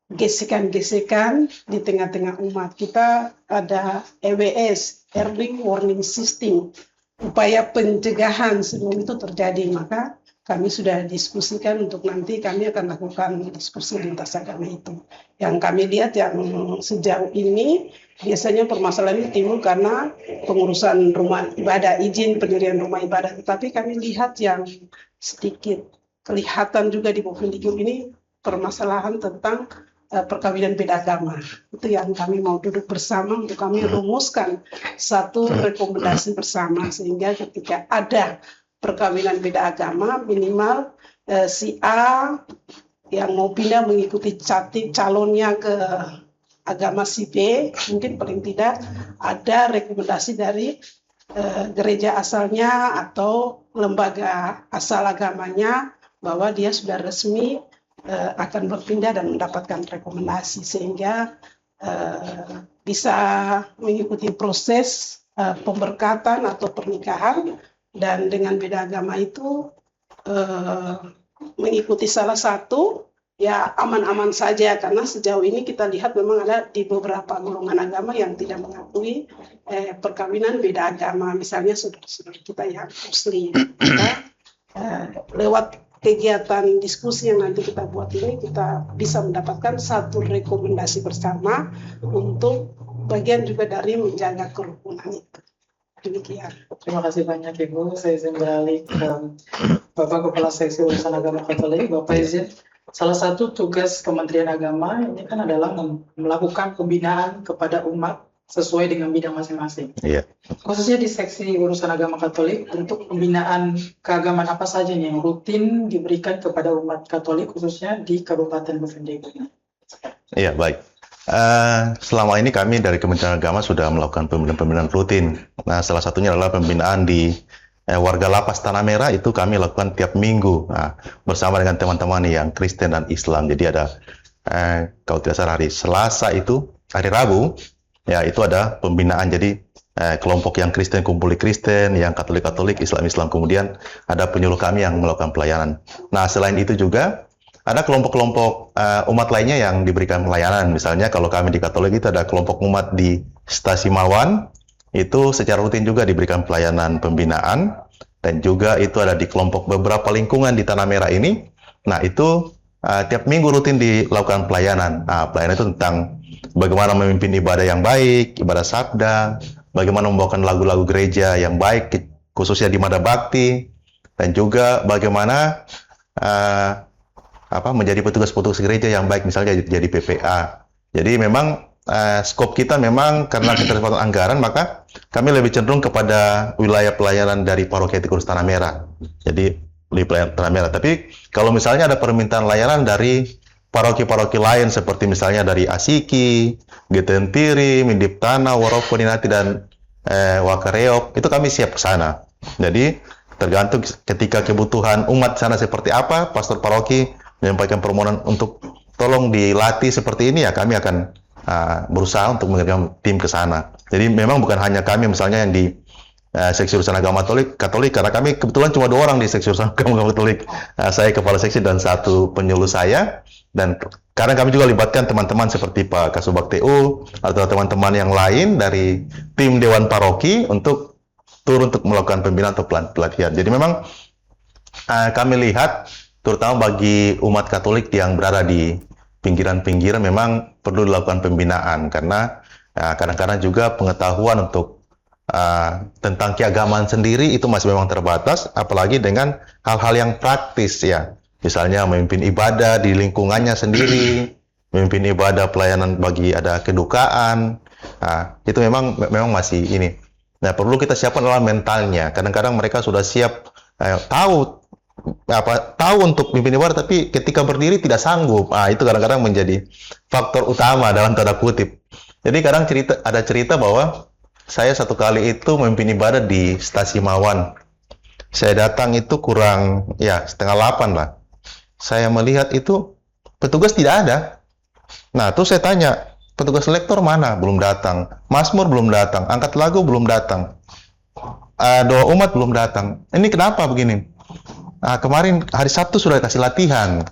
gesekan-gesekan di tengah-tengah umat. Kita ada EWS, Early Warning System, upaya pencegahan sebelum itu terjadi, maka kami sudah diskusikan untuk nanti kami akan lakukan diskusi lintas agama itu. Yang kami lihat yang sejauh ini biasanya permasalahan itu timbul karena pengurusan rumah ibadah, izin pendirian rumah ibadah. Tetapi kami lihat yang sedikit kelihatan juga di Bovendigul ini permasalahan tentang perkawinan beda agama. Itu yang kami mau duduk bersama untuk kami rumuskan satu rekomendasi bersama, sehingga ketika ada perkawinan beda agama, minimal si A yang mau pindah mengikuti calonnya ke agama si B, mungkin paling tidak ada rekomendasi dari gereja asalnya atau lembaga asal agamanya bahwa dia sudah resmi akan berpindah dan mendapatkan rekomendasi, sehingga bisa mengikuti proses pemberkatan atau pernikahan. Dan dengan beda agama itu mengikuti salah satu ya aman-aman saja, karena sejauh ini kita lihat memang ada di beberapa golongan agama yang tidak mengakui perkawinan beda agama, misalnya saudara-saudara kita yang Muslim. Kita, lewat kegiatan diskusi yang nanti kita buat ini, kita bisa mendapatkan satu rekomendasi bersama untuk bagian juga dari menjaga kerukunan itu. Demikian. Terima kasih banyak Ibu. Saya izin beralih ke Bapak Kepala Seksi Urusan Agama Katolik. Bapak izin, salah satu tugas Kementerian Agama ini kan adalah melakukan pembinaan kepada umat sesuai dengan bidang masing-masing. Iya. Khususnya di Seksi Urusan Agama Katolik, untuk pembinaan keagamaan apa saja nih yang rutin diberikan kepada umat Katolik khususnya di Kabupaten Bovendigul? Iya, baik. Selama ini kami dari Kementerian Agama sudah melakukan pembinaan rutin. Nah, salah satunya adalah pembinaan di warga lapas Tanah Merah, itu kami lakukan tiap minggu bersama dengan teman-teman yang Kristen dan Islam. Jadi ada, kalau tidak salah hari Selasa itu, hari Rabu, ya itu ada pembinaan. Jadi kelompok yang Kristen kumpul di Kristen, yang Katolik-Katolik, Islam-Islam, kemudian ada penyuluh kami yang melakukan pelayanan. Nah, selain itu juga ada kelompok-kelompok umat lainnya yang diberikan pelayanan. Misalnya kalau kami di Katolik itu ada kelompok umat di Stasi Mawan, itu secara rutin juga diberikan pelayanan pembinaan, dan juga itu ada di kelompok beberapa lingkungan di Tanah Merah ini. Nah, itu tiap minggu rutin dilakukan pelayanan. Nah, pelayanan itu tentang bagaimana memimpin ibadah yang baik, ibadah sabda, bagaimana membawakan lagu-lagu gereja yang baik, khususnya di Mada Bakti, dan juga bagaimana menjadi petugas-petugas gereja yang baik, misalnya jadi PPA. Jadi memang skop kita memang karena keterbatasan anggaran, maka kami lebih cenderung kepada wilayah pelayanan dari paroki Etikurus Tanah Merah. Jadi di pelayanan Tanah Merah. Tapi kalau misalnya ada permintaan layanan dari paroki-paroki lain seperti misalnya dari Asiki, Getentiri, Mindip Tanah, Waroko, Ninati, dan Wakareok, itu kami siap ke sana. Jadi tergantung ketika kebutuhan umat sana seperti apa, pastor paroki menyampaikan permohonan untuk tolong dilatih seperti ini ya, kami akan berusaha untuk mengirim tim ke sana. Jadi memang bukan hanya kami misalnya yang di seksi urusan agama Katolik, karena kami kebetulan cuma 2 orang di seksi urusan agama Katolik. Saya kepala seksi dan 1 penyuluh saya, dan karena kami juga libatkan teman-teman seperti Pak Kasubag TU atau teman-teman yang lain dari tim Dewan Paroki untuk turun untuk melakukan pembinaan atau pelatihan. Jadi memang kami lihat terutama bagi umat Katolik yang berada di pinggiran-pinggiran memang perlu dilakukan pembinaan, karena kadang-kadang juga pengetahuan untuk tentang keagamaan sendiri itu masih memang terbatas, apalagi dengan hal-hal yang praktis ya, misalnya memimpin ibadah di lingkungannya sendiri, memimpin ibadah pelayanan bagi ada kedukaan, itu memang masih ini. Nah, perlu kita siapkan adalah mentalnya. Kadang-kadang mereka sudah siap, tahu untuk memimpin ibadah, tapi ketika berdiri tidak sanggup. Itu kadang-kadang menjadi faktor utama dalam tanda kutip. Jadi kadang ada cerita bahwa saya satu kali itu memimpin ibadah di Stasi Mawan. Saya datang itu kurang 7:30 lah. Saya melihat itu petugas tidak ada. Nah, terus saya tanya, petugas lektor mana? Belum datang. Mazmur belum datang. Angkat lagu belum datang. Doa umat belum datang. Ini kenapa begini? Kemarin hari Sabtu sudah kasih latihan.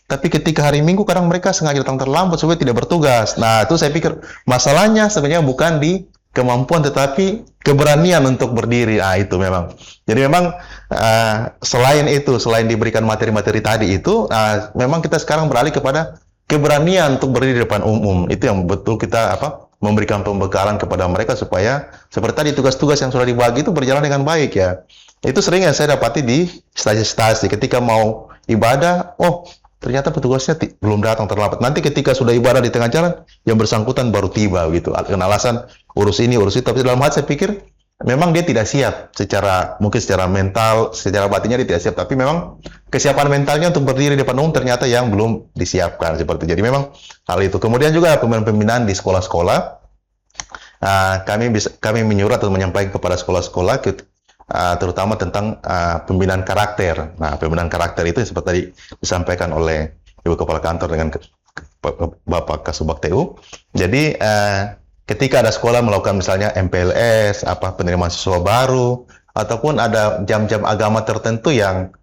Tapi ketika hari Minggu kadang mereka sengaja datang terlambat supaya tidak bertugas. Nah, itu saya pikir masalahnya sebenarnya bukan di kemampuan tetapi keberanian untuk berdiri. Itu memang. Jadi memang selain diberikan materi-materi tadi itu, memang kita sekarang beralih kepada keberanian untuk berdiri di depan umum. Itu yang betul kita memberikan pembekalan kepada mereka supaya seperti tadi tugas-tugas yang sudah dibagi itu berjalan dengan baik ya. Itu sering yang saya dapati di stasi-stasi ketika mau ibadah, ternyata petugasnya belum datang, terlambat. Nanti ketika sudah ibadah di tengah jalan, yang bersangkutan baru tiba gitu. Dengan alasan urus ini, urus itu. Tapi dalam hati saya pikir memang dia tidak siap mungkin secara mental, secara batinnya dia tidak siap. Tapi memang kesiapan mentalnya untuk berdiri di depan umum ternyata yang belum disiapkan seperti itu. Jadi memang hal itu. Kemudian juga pembinaan di sekolah-sekolah. Kami menyurat atau menyampaikan kepada sekolah-sekolah terutama tentang pembinaan karakter. Nah, pembinaan karakter itu seperti tadi disampaikan oleh Ibu Kepala Kantor dengan Bapak Kasubag TU. Jadi ketika ada sekolah melakukan misalnya MPLS, penerimaan siswa baru, ataupun ada jam-jam agama tertentu yang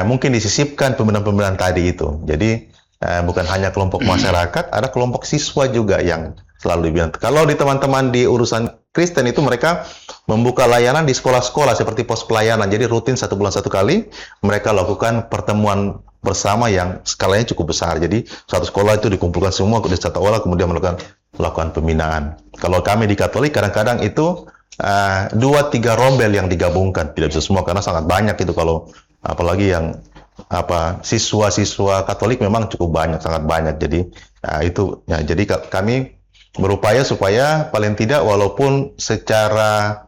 mungkin disisipkan pembinaan-pembinaan tadi itu. Jadi bukan hanya kelompok masyarakat, ada kelompok siswa juga yang selalu dibina. Kalau di teman-teman di urusan Kristen itu mereka membuka layanan di sekolah-sekolah seperti pos pelayanan. Jadi rutin 1 bulan 1 kali mereka lakukan pertemuan bersama yang skalanya cukup besar. Jadi satu sekolah itu dikumpulkan semua di satu aula kemudian melakukan pembinaan. Kalau kami di Katolik kadang-kadang itu 2-3 rombel yang digabungkan. Tidak bisa semua karena sangat banyak itu, kalau apalagi yang siswa-siswa Katolik memang cukup banyak, sangat banyak. Jadi jadi kami berupaya supaya paling tidak walaupun secara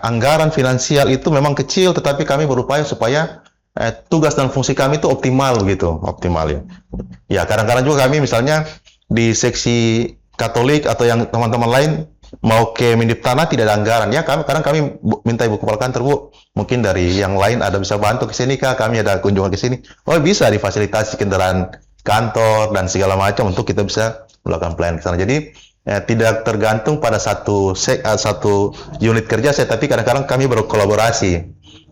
anggaran finansial itu memang kecil, tetapi kami berupaya supaya tugas dan fungsi kami itu optimal ya. Ya, kadang-kadang juga kami misalnya di seksi Katolik atau yang teman-teman lain mau ke Mindip Tanah tidak ada anggaran ya, kadang kami minta Ibu Kepala Kantor, Bu, mungkin dari yang lain ada bisa bantu ke sini kah, kami ada kunjungan ke sini, bisa difasilitasi kendaraan kantor dan segala macam untuk kita bisa melakukan pelayanan ke sana. Jadi tidak tergantung pada satu unit kerja saya, tapi kadang-kadang kami berkolaborasi.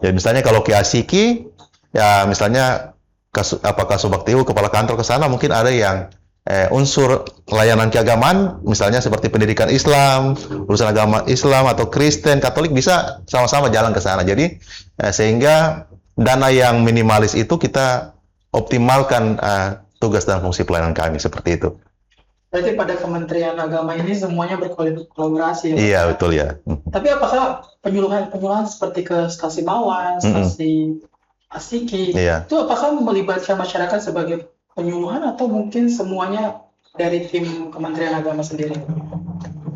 Jadi misalnya kalau ke Asiki, ya misalnya Kasubag TU Kepala Kantor ke sana, mungkin ada yang unsur layanan keagamaan, misalnya seperti pendidikan Islam, urusan agama Islam atau Kristen, Katolik bisa sama-sama jalan ke sana. Jadi sehingga dana yang minimalis itu kita optimalkan tugas dan fungsi pelayanan kami seperti itu. Berarti pada Kementerian Agama ini semuanya berkolaborasi ya? Iya, betul ya. Tapi apakah penyuluhan seperti ke Stasi Mawan, Stasi Asiki, itu apakah melibatkan masyarakat sebagai penyuluhan atau mungkin semuanya dari tim Kementerian Agama sendiri?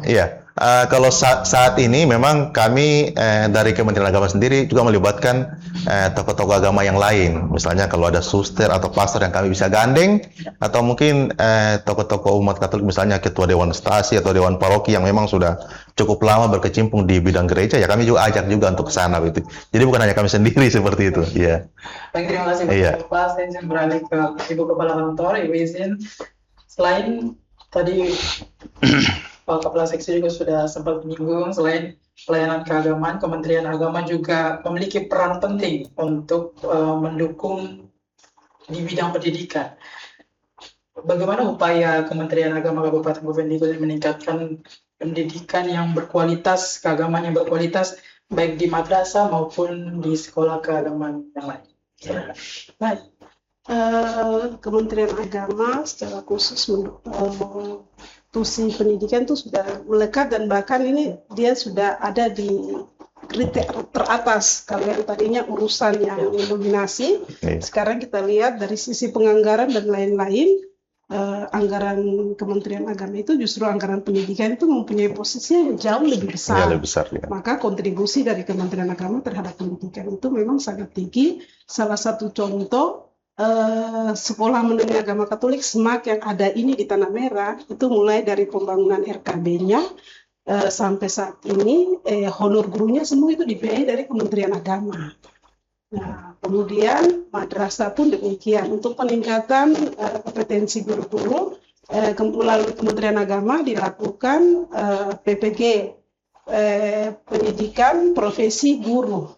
Iya, Kalau saat ini memang kami dari Kementerian Agama sendiri juga melibatkan tokoh-tokoh agama yang lain. Misalnya kalau ada suster atau pastor yang kami bisa gandeng, atau mungkin tokoh-tokoh umat Katolik, misalnya ketua Dewan Stasi atau Dewan Paroki yang memang sudah cukup lama berkecimpung di bidang gereja, ya kami juga ajak juga untuk ke sana gitu. Jadi bukan hanya kami sendiri seperti itu. Iya. Baik, terima kasih Iya. Bapak. Saya izin beralih ke Ibu Kepala Kantor, Ibu izin. Selain tadi Pak Kepala Seksi juga sudah sempat menyinggung, selain pelayanan keagamaan, Kementerian Agama juga memiliki peran penting untuk mendukung di bidang pendidikan. Bagaimana upaya Kementerian Agama Kabupaten Bovendigul meningkatkan pendidikan yang berkualitas, keagamaan yang berkualitas, baik di madrasah maupun di sekolah keagamaan yang lain? Baik. Kementerian Agama secara khusus tusi pendidikan itu sudah melekat, dan bahkan ini dia sudah ada di kriteria teratas. Kalau yang tadinya urusan yang dominasi, sekarang kita lihat dari sisi penganggaran dan lain-lain, anggaran Kementerian Agama itu justru anggaran pendidikan itu mempunyai posisi yang jauh lebih besar. Ya, lebih besar ya. Maka kontribusi dari Kementerian Agama terhadap pendidikan itu memang sangat tinggi. Salah satu contoh, sekolah menengah agama Katolik SMAK yang ada ini di Tanah Merah itu mulai dari pembangunan RKB-nya sampai saat ini honor gurunya semua itu dibiayai dari Kementerian Agama. Nah, kemudian madrasah pun demikian. Untuk peningkatan kompetensi guru-guru melalui Kementerian Agama dilakukan PPG, pendidikan profesi guru.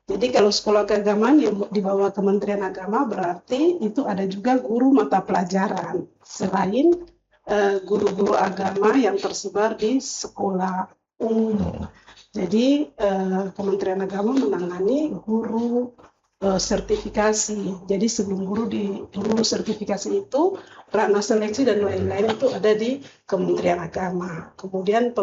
Jadi kalau sekolah keagamaan yang di bawah Kementerian Agama berarti itu ada juga guru mata pelajaran selain guru-guru agama yang tersebar di sekolah umum. Jadi Kementerian Agama menangani guru sertifikasi. Jadi sebelum guru sertifikasi itu ranah seleksi dan lain-lain itu ada di Kementerian Agama. Kemudian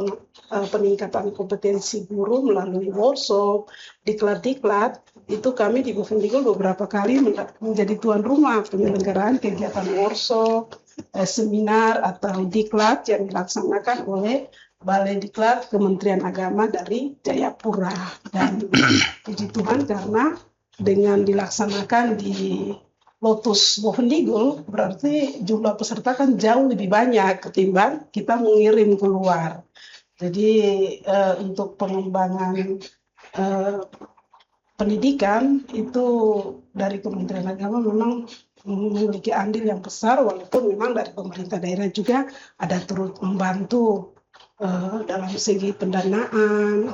peningkatan kompetensi guru melalui workshop, diklat-diklat, itu kami di Bovendigul beberapa kali menjadi tuan rumah penyelenggaraan kegiatan workshop, seminar atau diklat yang dilaksanakan oleh Balai Diklat Kementerian Agama dari Jayapura. Dan puji Tuhan karena dengan dilaksanakan di Lotus Bovendigul, berarti jumlah peserta kan jauh lebih banyak ketimbang kita mengirim keluar. Jadi untuk pengembangan pendidikan itu dari Kementerian Agama memang memiliki andil yang besar, walaupun memang dari pemerintah daerah juga ada turut membantu dalam segi pendanaan,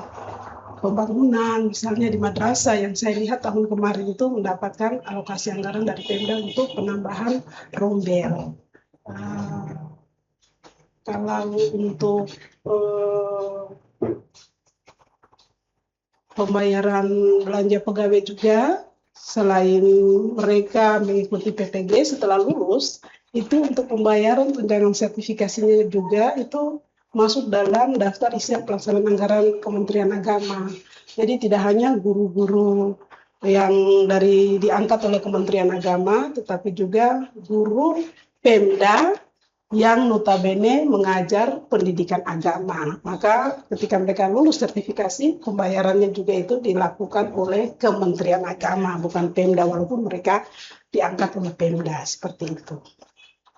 pembangunan, misalnya di madrasah yang saya lihat tahun kemarin itu mendapatkan alokasi anggaran dari Pemda untuk penambahan rombel. Kalau untuk pembayaran belanja pegawai juga, selain mereka mengikuti PPG setelah lulus, itu untuk pembayaran tunjangan sertifikasinya juga itu masuk dalam daftar isian pelaksanaan anggaran Kementerian Agama. Jadi tidak hanya guru-guru yang diangkat oleh Kementerian Agama, tetapi juga guru Pemda yang notabene mengajar pendidikan agama. Maka ketika mereka lulus sertifikasi, pembayarannya juga itu dilakukan oleh Kementerian Agama, bukan Pemda, walaupun mereka diangkat oleh Pemda, seperti itu.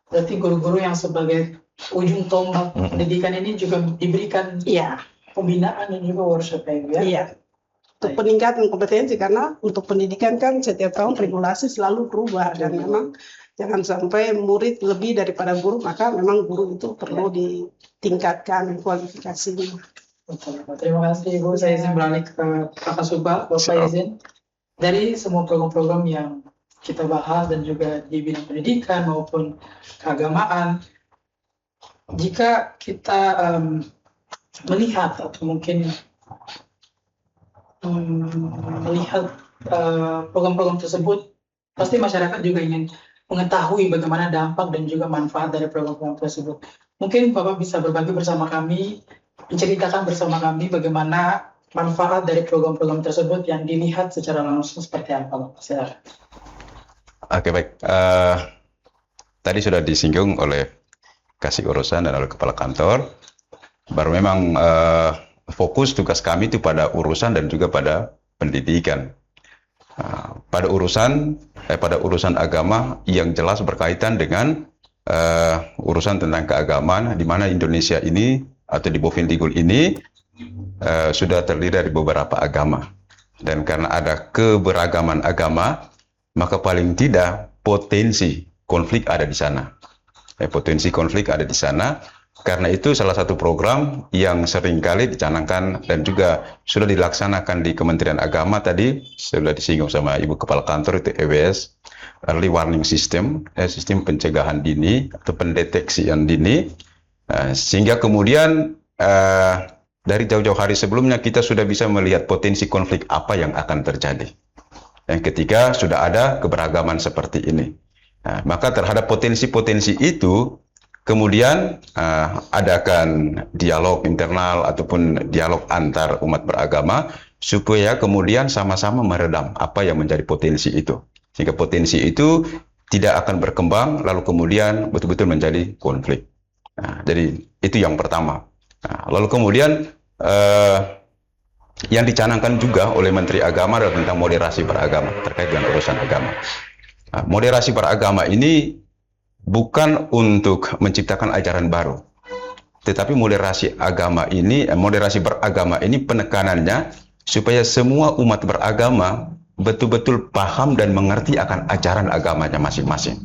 Berarti guru-guru yang sebagai ujung tombak pendidikan ini juga diberikan pembinaan dan juga workshop ya? Iya. Untuk peningkatan kompetensi, karena untuk pendidikan kan setiap tahun regulasi selalu berubah dan memang jangan sampai murid lebih daripada guru, maka memang guru itu perlu ditingkatkan kualifikasinya. Betul. Terima kasih Ibu. Saya izin beralih ke Kakak Subak. Bapak izin, dari semua program-program yang kita bahas dan juga di bidang pendidikan maupun keagamaan, jika kita melihat atau mungkin melihat program-program tersebut, pasti masyarakat juga ingin mengetahui bagaimana dampak dan juga manfaat dari program-program tersebut. Mungkin Bapak bisa berbagi bersama kami, menceritakan bersama kami bagaimana manfaat dari program-program tersebut yang dilihat secara langsung seperti apa, Bapak. Silakan. Oke, baik. Tadi sudah disinggung oleh Kasih Urusan dan oleh Kepala Kantor baru memang fokus tugas kami itu pada urusan dan juga pada pendidikan. Pada urusan agama yang jelas berkaitan dengan urusan tentang keagamaan, di mana Indonesia ini atau di Bovendigul ini sudah terdiri dari beberapa agama, dan karena ada keberagaman agama, maka paling tidak potensi konflik ada di sana. Potensi konflik ada di sana. Karena itu salah satu program yang seringkali dicanangkan dan juga sudah dilaksanakan di Kementerian Agama tadi, sudah disinggung sama Ibu Kepala Kantor, itu EWS, Early Warning System, sistem pencegahan dini atau pendeteksian dini, sehingga kemudian dari jauh-jauh hari sebelumnya kita sudah bisa melihat potensi konflik apa yang akan terjadi. Ketika sudah ada keberagaman seperti ini. Maka terhadap potensi-potensi itu, kemudian adakan dialog internal ataupun dialog antar umat beragama supaya kemudian sama-sama meredam apa yang menjadi potensi itu. Sehingga potensi itu tidak akan berkembang lalu kemudian betul-betul menjadi konflik. Jadi itu yang pertama. Lalu kemudian yang dicanangkan juga oleh Menteri Agama adalah tentang moderasi beragama terkait dengan urusan agama. Moderasi beragama ini bukan untuk menciptakan ajaran baru, tetapi moderasi beragama ini penekanannya supaya semua umat beragama betul-betul paham dan mengerti akan ajaran agamanya masing-masing.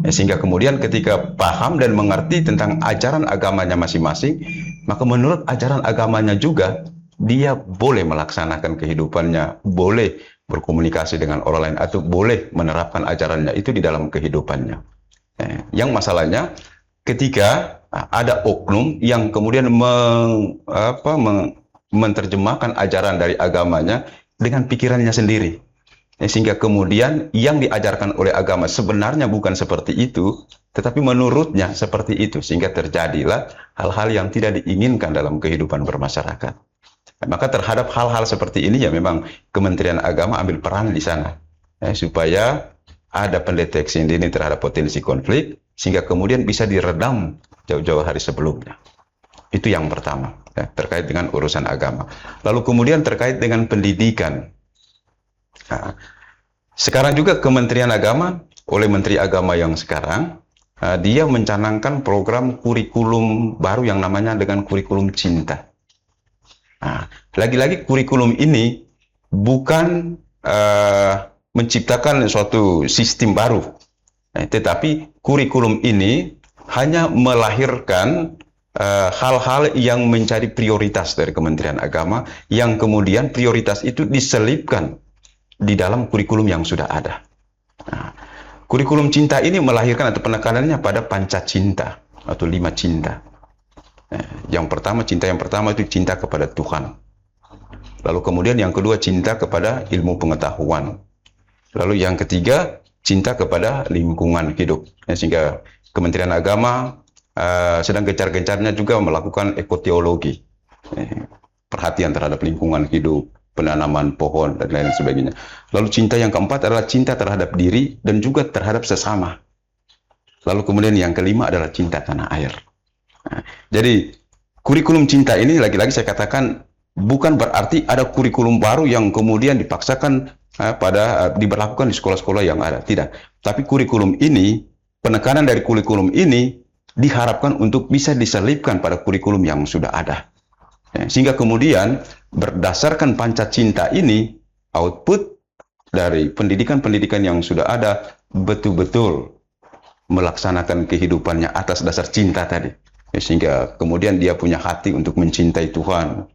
Sehingga kemudian ketika paham dan mengerti tentang ajaran agamanya masing-masing, maka menurut ajaran agamanya juga dia boleh melaksanakan kehidupannya, boleh berkomunikasi dengan orang lain, atau boleh menerapkan ajarannya itu di dalam kehidupannya. Yang masalahnya ketika ada oknum yang kemudian menerjemahkan ajaran dari agamanya dengan pikirannya sendiri, sehingga kemudian yang diajarkan oleh agama sebenarnya bukan seperti itu, tetapi menurutnya seperti itu, sehingga terjadilah hal-hal yang tidak diinginkan dalam kehidupan bermasyarakat. Maka terhadap hal-hal seperti ini ya memang Kementerian Agama ambil peran di sana, supaya ada pendeteksi dini terhadap potensi konflik, sehingga kemudian bisa diredam jauh-jauh hari sebelumnya. Itu yang pertama, terkait dengan urusan agama. Lalu kemudian terkait dengan pendidikan. Sekarang juga Kementerian Agama, oleh Menteri Agama yang sekarang, dia mencanangkan program kurikulum baru yang namanya dengan kurikulum cinta. Lagi-lagi kurikulum ini bukan menciptakan suatu sistem baru, tetapi kurikulum ini hanya melahirkan hal-hal yang menjadi prioritas dari Kementerian Agama, yang kemudian prioritas itu diselipkan di dalam kurikulum yang sudah ada. Kurikulum cinta ini melahirkan atau penekanannya pada pancacinta atau 5 cinta. Yang pertama, cinta yang pertama itu cinta kepada Tuhan. Lalu kemudian yang kedua, cinta kepada ilmu pengetahuan. Lalu yang ketiga, cinta kepada lingkungan hidup. Sehingga Kementerian Agama sedang gencar-gencarnya juga melakukan ekoteologi, perhatian terhadap lingkungan hidup, penanaman pohon, dan lain sebagainya. Lalu cinta yang keempat adalah cinta terhadap diri dan juga terhadap sesama. Lalu kemudian yang kelima adalah cinta tanah air. Jadi kurikulum cinta ini lagi-lagi saya katakan bukan berarti ada kurikulum baru yang kemudian dipaksakan diberlakukan di sekolah-sekolah yang ada, tidak. Tapi kurikulum ini, penekanan dari kurikulum ini diharapkan untuk bisa diselipkan pada kurikulum yang sudah ada. Sehingga kemudian berdasarkan pancacinta ini, output dari pendidikan-pendidikan yang sudah ada betul-betul melaksanakan kehidupannya atas dasar cinta tadi. Sehingga kemudian dia punya hati untuk mencintai Tuhan,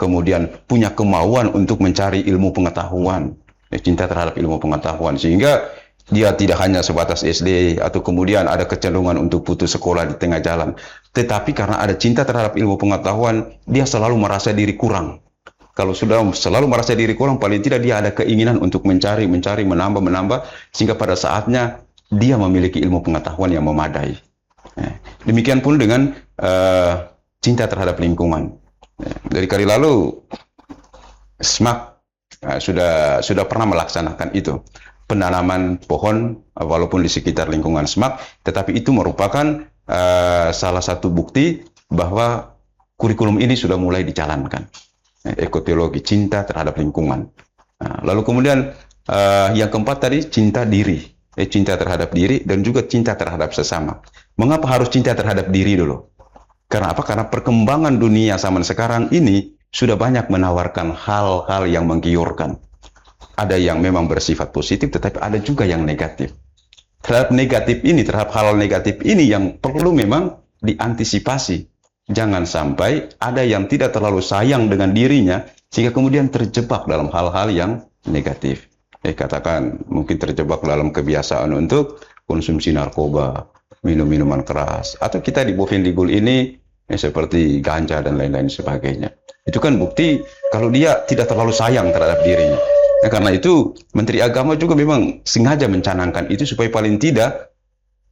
kemudian punya kemauan untuk mencari ilmu pengetahuan, cinta terhadap ilmu pengetahuan, sehingga dia tidak hanya sebatas SD atau kemudian ada kecenderungan untuk putus sekolah di tengah jalan, tetapi karena ada cinta terhadap ilmu pengetahuan, dia selalu merasa diri kurang. Kalau sudah selalu merasa diri kurang, paling tidak dia ada keinginan untuk mencari, menambah, sehingga pada saatnya dia memiliki ilmu pengetahuan yang memadai. Demikian pun dengan cinta terhadap lingkungan. Dari kali lalu SMAK sudah pernah melaksanakan itu, penanaman pohon walaupun di sekitar lingkungan SMAK, tetapi itu merupakan salah satu bukti bahwa kurikulum ini sudah mulai dijalankan. Ekoteologi, cinta terhadap lingkungan. Nah, lalu kemudian yang keempat tadi cinta diri, cinta terhadap diri dan juga cinta terhadap sesama. Mengapa harus cinta terhadap diri dulu? Karena apa? Karena perkembangan dunia zaman sekarang ini sudah banyak menawarkan hal-hal yang menggiurkan. Ada yang memang bersifat positif, tetapi ada juga yang negatif. Terhadap hal negatif ini yang perlu memang diantisipasi. Jangan sampai ada yang tidak terlalu sayang dengan dirinya, sehingga kemudian terjebak dalam hal-hal yang negatif. Katakan mungkin terjebak dalam kebiasaan untuk konsumsi narkoba, minum minuman keras, atau kita di Bovendigul ini seperti ganja dan lain-lain sebagainya. Itu kan bukti kalau dia tidak terlalu sayang terhadap dirinya. Nah, karena itu Menteri Agama juga memang sengaja mencanangkan itu supaya paling tidak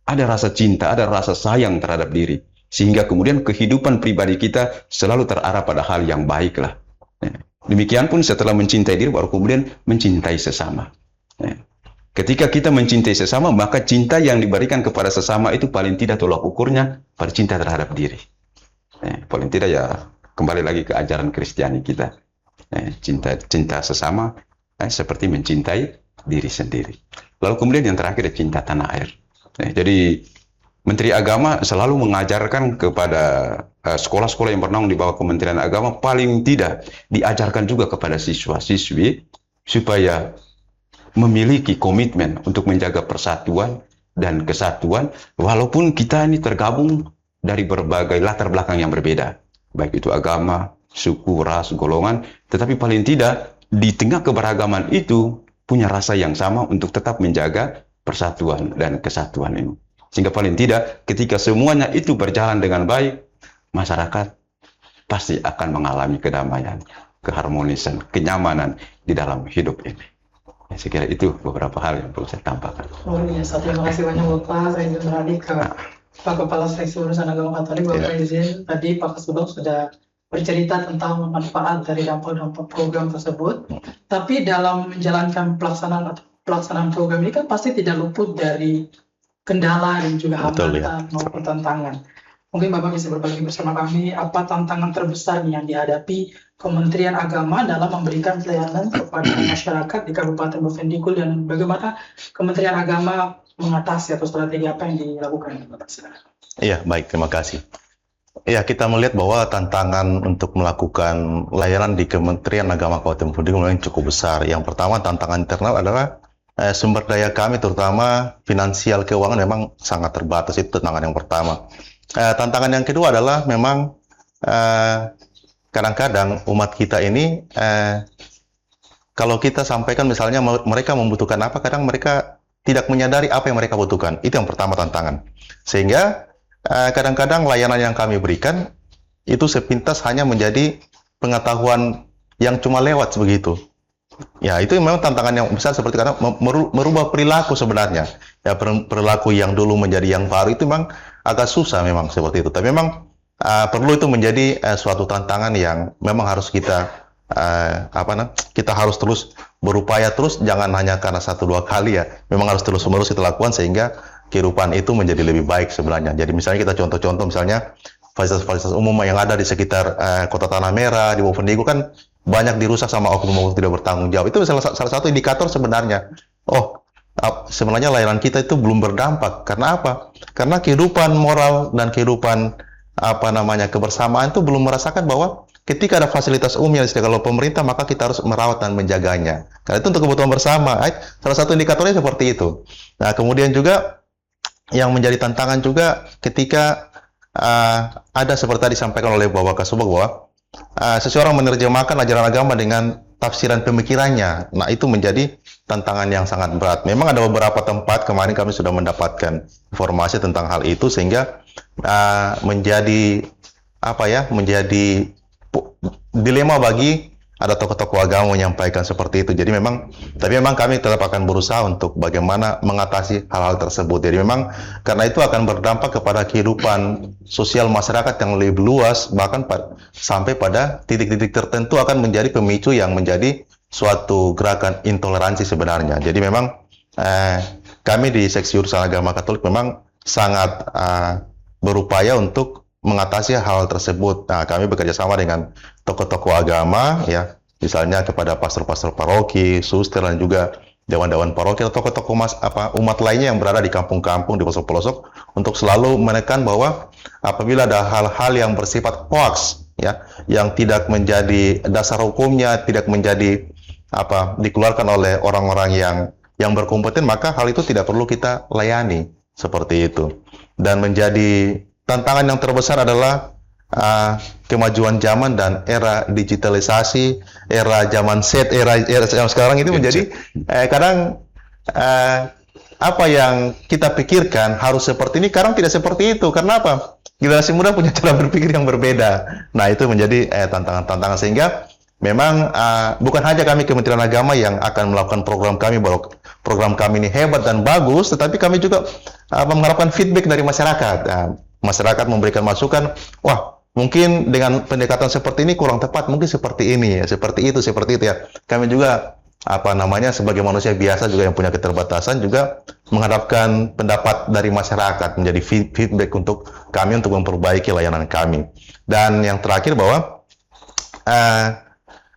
ada rasa cinta, ada rasa sayang terhadap diri. Sehingga kemudian kehidupan pribadi kita selalu terarah pada hal yang baik lah. Demikian pun setelah mencintai diri, baru kemudian mencintai sesama. Ketika kita mencintai sesama, maka cinta yang diberikan kepada sesama itu paling tidak tolak ukurnya pada cinta terhadap diri. Paling tidak ya kembali lagi ke ajaran Kristiani kita. Cinta sesama seperti mencintai diri sendiri. Lalu kemudian yang terakhir cinta tanah air. Jadi Menteri Agama selalu mengajarkan kepada sekolah-sekolah yang bernaung di bawah Kementerian Agama, paling tidak diajarkan juga kepada siswa-siswi supaya memiliki komitmen untuk menjaga persatuan dan kesatuan, walaupun kita ini tergabung dari berbagai latar belakang yang berbeda, baik itu agama, suku, ras, golongan, tetapi paling tidak di tengah keberagaman itu punya rasa yang sama untuk tetap menjaga persatuan dan kesatuan ini. Sehingga paling tidak ketika semuanya itu berjalan dengan baik, masyarakat pasti akan mengalami kedamaian, keharmonisan, kenyamanan di dalam hidup ini. Saya kira itu beberapa hal yang perlu saya tambahkan. Oh iya, terima kasih banyak Bapak. Saya ingin beralih ke Pak Kepala Seksi Urusan Agama Katolik, Bapak izin. Tadi Pak Kasubag sudah bercerita tentang manfaat dari dampak-dampak program tersebut. Tapi dalam menjalankan pelaksanaan program ini kan pasti tidak luput dari kendala dan juga hambatan maupun tantangan. Mungkin Bapak bisa berbagi bersama kami apa tantangan terbesar yang dihadapi Kementerian Agama dalam memberikan pelayanan kepada masyarakat di Kabupaten Bovendigul, dan bagaimana Kementerian Agama mengatasi atau strategi apa yang dilakukan, Bapak? Iya, baik, terima kasih. Ya, kita melihat bahwa tantangan untuk melakukan layanan di Kementerian Agama Kabupaten Bovendigul memang cukup besar. Yang pertama, tantangan internal adalah sumber daya kami, terutama finansial keuangan, memang sangat terbatas. Itu tantangan yang pertama. Tantangan yang kedua adalah memang kadang-kadang umat kita ini, kalau kita sampaikan misalnya mereka membutuhkan apa, kadang mereka tidak menyadari apa yang mereka butuhkan. Itu yang pertama tantangan. Sehingga kadang-kadang layanan yang kami berikan itu sepintas hanya menjadi pengetahuan yang cuma lewat begitu. Ya, itu memang tantangan yang besar, seperti karena merubah perilaku sebenarnya. Ya, perilaku yang dulu menjadi yang baru itu memang agak susah memang seperti itu. Tapi memang perlu itu menjadi suatu tantangan yang memang harus kita kita harus terus berupaya terus, jangan hanya karena 1-2 kali ya. Memang harus terus-menerus kita lakukan sehingga kehidupan itu menjadi lebih baik sebenarnya. Jadi misalnya kita contoh-contoh misalnya fasilitas-fasilitas umum yang ada di sekitar Kota Tanah Merah, di Bovendigul kan banyak dirusak sama oknum tidak bertanggung jawab. Itu salah satu indikator sebenarnya. Sebenarnya layanan kita itu belum berdampak. Karena apa? Karena kehidupan moral dan kehidupan kebersamaan itu belum merasakan bahwa ketika ada fasilitas umum yang disediakan oleh pemerintah, maka kita harus merawat dan menjaganya. Karena itu untuk kebutuhan bersama. Salah satu indikatornya seperti itu. Nah, kemudian juga yang menjadi tantangan juga ketika ada seperti tadi disampaikan oleh Bapak Kasubag bahwa seseorang menerjemahkan ajaran agama dengan tafsiran pemikirannya. Nah, itu menjadi tantangan yang sangat berat. Memang ada beberapa tempat kemarin kami sudah mendapatkan informasi tentang hal itu, sehingga menjadi dilema bagi ada tokoh-tokoh agama menyampaikan seperti itu. Jadi tapi memang kami tetap akan berusaha untuk bagaimana mengatasi hal-hal tersebut. Jadi memang karena itu akan berdampak kepada kehidupan sosial masyarakat yang lebih luas, bahkan sampai pada titik-titik tertentu akan menjadi pemicu yang menjadi suatu gerakan intoleransi sebenarnya. Jadi memang kami di Seksi Urusan Agama Katolik memang sangat berupaya untuk mengatasi hal tersebut. Nah, kami bekerja sama dengan tokoh-tokoh agama, ya, misalnya kepada pastor-pastor paroki, suster, dan juga dewan-dewan paroki atau tokoh-tokoh umat lainnya yang berada di kampung-kampung, di pelosok-pelosok, untuk selalu menekan bahwa apabila ada hal-hal yang bersifat hoax, ya, yang tidak menjadi dasar hukumnya, tidak menjadi dikeluarkan oleh orang-orang yang berkompeten, maka hal itu tidak perlu kita layani seperti itu. Dan menjadi tantangan yang terbesar adalah kemajuan zaman dan era digitalisasi, era zaman set, era yang sekarang itu menjadi kadang apa yang kita pikirkan harus seperti ini, kadang tidak seperti itu. Karena apa? Generasi muda punya cara berpikir yang berbeda. Nah, itu menjadi tantangan-tantangan, sehingga memang bukan hanya kami Kementerian Agama yang akan melakukan program kami, bahwa program kami ini hebat dan bagus, tetapi kami juga mengharapkan feedback dari masyarakat. Masyarakat memberikan masukan, wah, mungkin dengan pendekatan seperti ini kurang tepat, mungkin seperti ini, ya, seperti itu ya. Kami juga sebagai manusia biasa juga yang punya keterbatasan, juga mengharapkan pendapat dari masyarakat menjadi feedback untuk kami untuk memperbaiki layanan kami. Dan yang terakhir bahwa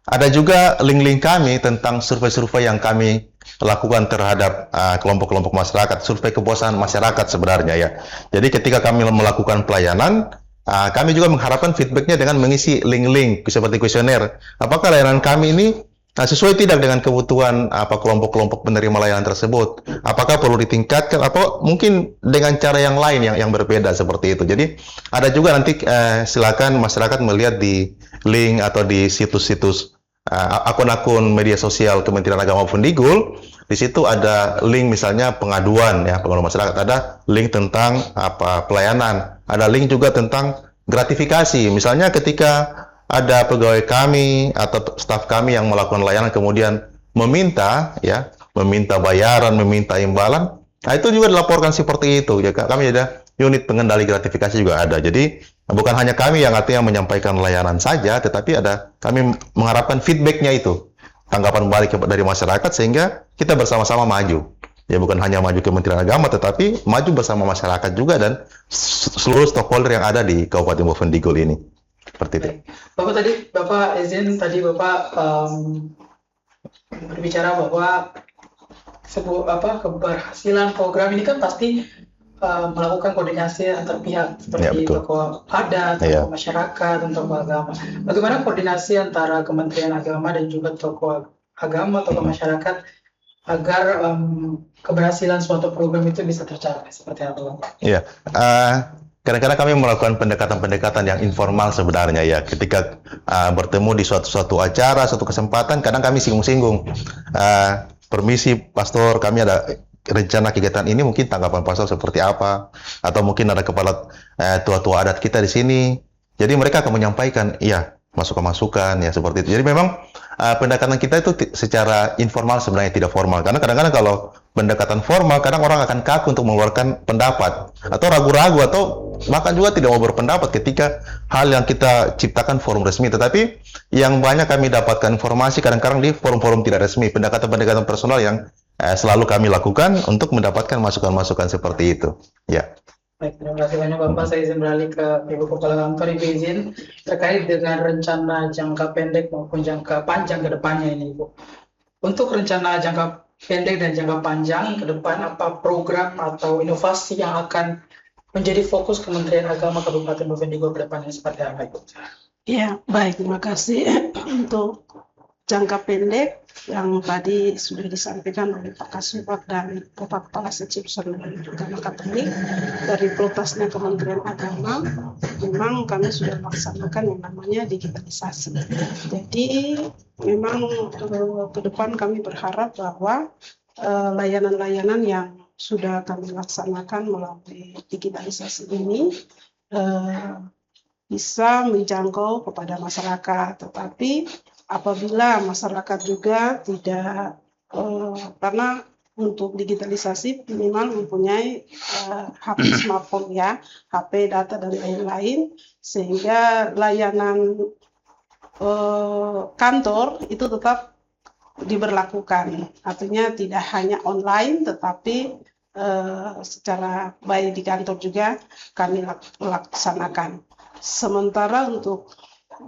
ada juga link-link kami tentang survei-survei yang kami lakukan terhadap kelompok-kelompok masyarakat, survei kepuasan masyarakat sebenarnya, ya. Jadi ketika kami melakukan pelayanan, kami juga mengharapkan feedbacknya dengan mengisi link-link seperti kuesioner. Apakah layanan kami ini sesuai tidak dengan kebutuhan kelompok-kelompok penerima layanan tersebut? Apakah perlu ditingkatkan atau mungkin dengan cara yang lain yang berbeda seperti itu? Jadi ada juga nanti silakan masyarakat melihat di link atau di situs-situs akun-akun media sosial Kementerian Agama Fundigul. Di situ ada link misalnya pengaduan masyarakat, ada link tentang pelayanan, ada link juga tentang gratifikasi. Misalnya ketika ada pegawai kami atau staf kami yang melakukan layanan kemudian meminta bayaran, meminta imbalan, nah itu juga dilaporkan seperti itu, ya. Kami ada unit pengendali gratifikasi juga ada. Jadi bukan hanya kami yang artinya menyampaikan layanan saja, tetapi kami mengharapkan feedbacknya itu, tanggapan balik dari masyarakat, sehingga kita bersama-sama maju. Ya, bukan hanya maju Kementerian Agama, tetapi maju bersama masyarakat juga dan seluruh stakeholder yang ada di Kabupaten Bovendigul ini. Seperti itu. Bapak izin tadi Bapak berbicara bahwa keberhasilan program ini kan pasti melakukan koordinasi antar pihak seperti tokoh adat, tokoh masyarakat, tokoh agama. Bagaimana koordinasi antara Kementerian Agama dan juga tokoh agama, tokoh masyarakat agar keberhasilan suatu program itu bisa tercapai seperti apa? Iya. Kadang-kadang kami melakukan pendekatan-pendekatan yang informal sebenarnya, ya. Ketika bertemu di suatu acara, suatu kesempatan, kadang kami singgung-singgung. Permisi, Pastor, kami ada rencana kegiatan ini, mungkin tanggapan Pastor seperti apa? Atau mungkin ada kepala tua-tua adat kita di sini. Jadi mereka akan menyampaikan, masukan-masukan, ya, seperti itu. Jadi memang pendekatan kita itu secara informal sebenarnya, tidak formal. Karena kadang-kadang kalau pendekatan formal, kadang orang akan kaku untuk mengeluarkan pendapat, atau ragu-ragu, atau bahkan juga tidak mau berpendapat ketika hal yang kita ciptakan forum resmi. Tetapi yang banyak kami dapatkan informasi kadang-kadang di forum-forum tidak resmi, pendekatan-pendekatan personal yang selalu kami lakukan untuk mendapatkan masukan-masukan seperti itu. Ya. Baik, terima kasih banyak Bapak. Saya izin beralih ke Ibu Kepala Kantor. Ibu izin terkait dengan rencana jangka pendek maupun jangka panjang ke depannya ini, Ibu. Untuk rencana jangka pendek dan jangka panjang ke depan, apa program atau inovasi yang akan menjadi fokus Kementerian Agama Kabupaten Bovendigul ke depannya seperti apa, Ibu? Ya, baik, terima kasih. Untuk jangka pendek yang tadi sudah disampaikan oleh Pak Kasubag dan Bapak Kepala Seksi Agama Katolik dari Protesnya Kementerian Agama, memang kami sudah melaksanakan yang namanya digitalisasi. Jadi memang ke depan kami berharap bahwa layanan-layanan yang sudah kami laksanakan melalui digitalisasi ini bisa menjangkau kepada masyarakat. Tetapi apabila masyarakat juga tidak, karena untuk digitalisasi memang mempunyai HP smartphone, ya, HP, data, dan lain-lain, sehingga layanan kantor itu tetap diberlakukan. Artinya tidak hanya online, tetapi secara baik di kantor juga kami laksanakan. sementara untuk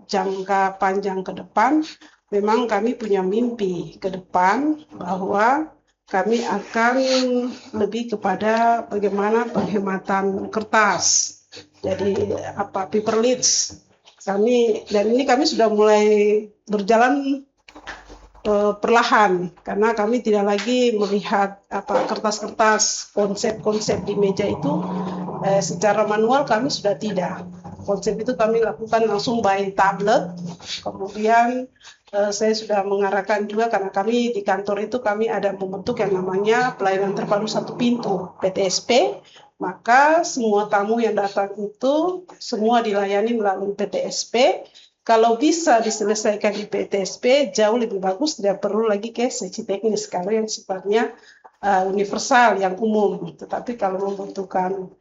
jangka panjang ke depan, memang kami punya mimpi ke depan bahwa kami akan lebih kepada bagaimana penghematan kertas. Jadi paperless. Dan ini kami sudah mulai berjalan perlahan, karena kami tidak lagi melihat kertas-kertas konsep-konsep di meja itu secara manual. Kami sudah tidak. Konsep itu kami lakukan langsung by tablet. Kemudian saya sudah mengarahkan juga, karena kami di kantor itu kami ada membentuk yang namanya pelayanan terpadu satu pintu (PTSP). Maka semua tamu yang datang itu semua dilayani melalui PTSP. Kalau bisa diselesaikan di PTSP jauh lebih bagus, tidak perlu lagi ke sesi teknis kalau yang sifatnya universal, yang umum. Tetapi kalau membutuhkan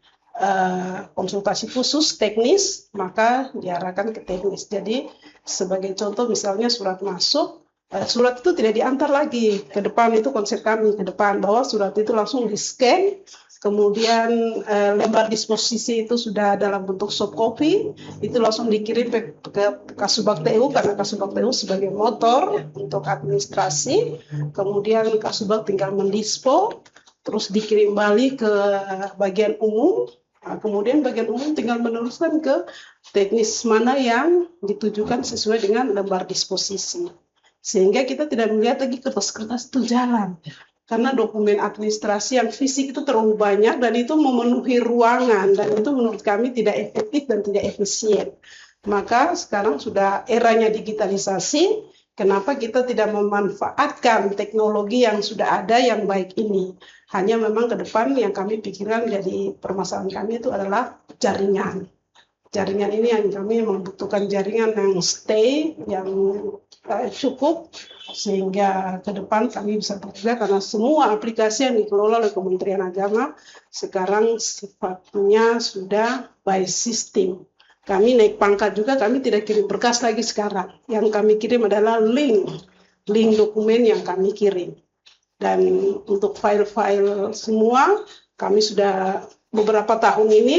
konsultasi khusus teknis, maka diarahkan ke teknis. Jadi sebagai contoh misalnya surat masuk, surat itu tidak diantar lagi ke depan. Itu konsep kami ke depan, bahwa surat itu langsung di-scan. Kemudian lembar disposisi itu sudah dalam bentuk soft copy, itu langsung dikirim ke Kasubag TU, karena Kasubag TU sebagai motor untuk administrasi. Kemudian Kasubag tinggal mendispo, terus dikirim balik ke bagian umum. Nah, kemudian bagian umum tinggal meneruskan ke teknis mana yang ditujukan sesuai dengan lembar disposisi. Sehingga kita tidak melihat lagi kertas-kertas itu jalan. Karena dokumen administrasi yang fisik itu terlalu banyak dan itu memenuhi ruangan, dan itu menurut kami tidak efektif dan tidak efisien. Maka sekarang sudah eranya digitalisasi, kenapa kita tidak memanfaatkan teknologi yang sudah ada yang baik ini? Hanya memang ke depan yang kami pikirkan jadi permasalahan kami itu adalah jaringan. Jaringan ini yang kami membutuhkan jaringan yang stay, yang cukup, sehingga ke depan kami bisa bekerja, karena semua aplikasi yang dikelola oleh Kementerian Agama sekarang sifatnya sudah by system. Kami naik pangkat juga, kami tidak kirim berkas lagi sekarang. Yang kami kirim adalah link dokumen yang kami kirim. Dan untuk file-file semua, kami sudah beberapa tahun ini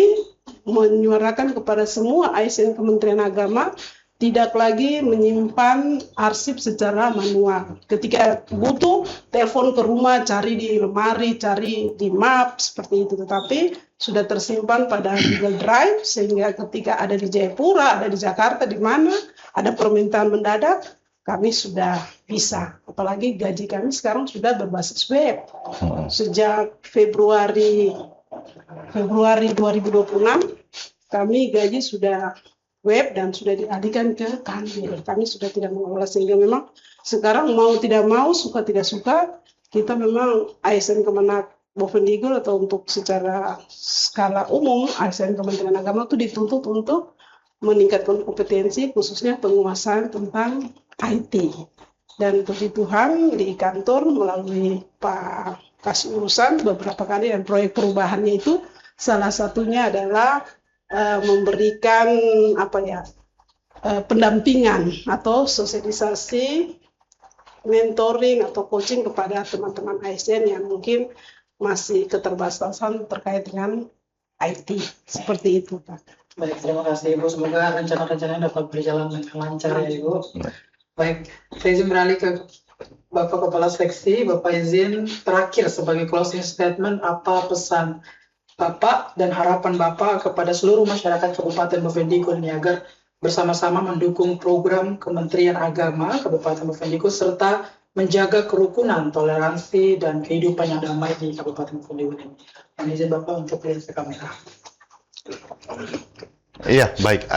menyuarakan kepada semua ASN Kementerian Agama tidak lagi menyimpan arsip secara manual. Ketika butuh, telepon ke rumah, cari di lemari, cari di map, seperti itu. Tetapi sudah tersimpan pada Google Drive, sehingga ketika ada di Jayapura, ada di Jakarta, di mana ada permintaan mendadak, kami sudah bisa. Apalagi gaji kami sekarang sudah berbasis web. Sejak Februari 2026, kami gaji sudah web dan sudah dialihkan ke kanwil. Kami sudah tidak mengelola, sehingga memang sekarang mau tidak mau, suka tidak suka, kita memang ASN Kemenak Bovendigul atau untuk secara skala umum ASN Kementerian Agama itu dituntut untuk meningkatkan kompetensi, khususnya penguasaan tentang IT. Dan puji Tuhan di kantor melalui Pak Kasih Urusan beberapa kali, dan proyek perubahannya itu salah satunya adalah memberikan pendampingan atau sosialisasi, mentoring atau coaching kepada teman-teman ASN yang mungkin masih keterbatasan terkait dengan IT. Seperti itu, Pak. Baik, terima kasih Ibu. Semoga rencana-rencananya dapat berjalan dengan lancar ya Ibu. Baik, saya izin beralih ke Bapak Kepala Seksi. Bapak izin terakhir sebagai closing statement, apa pesan Bapak dan harapan Bapak kepada seluruh masyarakat Kabupaten Bovendigul ini agar bersama-sama mendukung program Kementerian Agama Kabupaten Bovendigul serta menjaga kerukunan, toleransi, dan kehidupan yang damai di Kabupaten Bovendigul ini. Yang izin Bapak untuk lihat ke kamera. Iya, baik.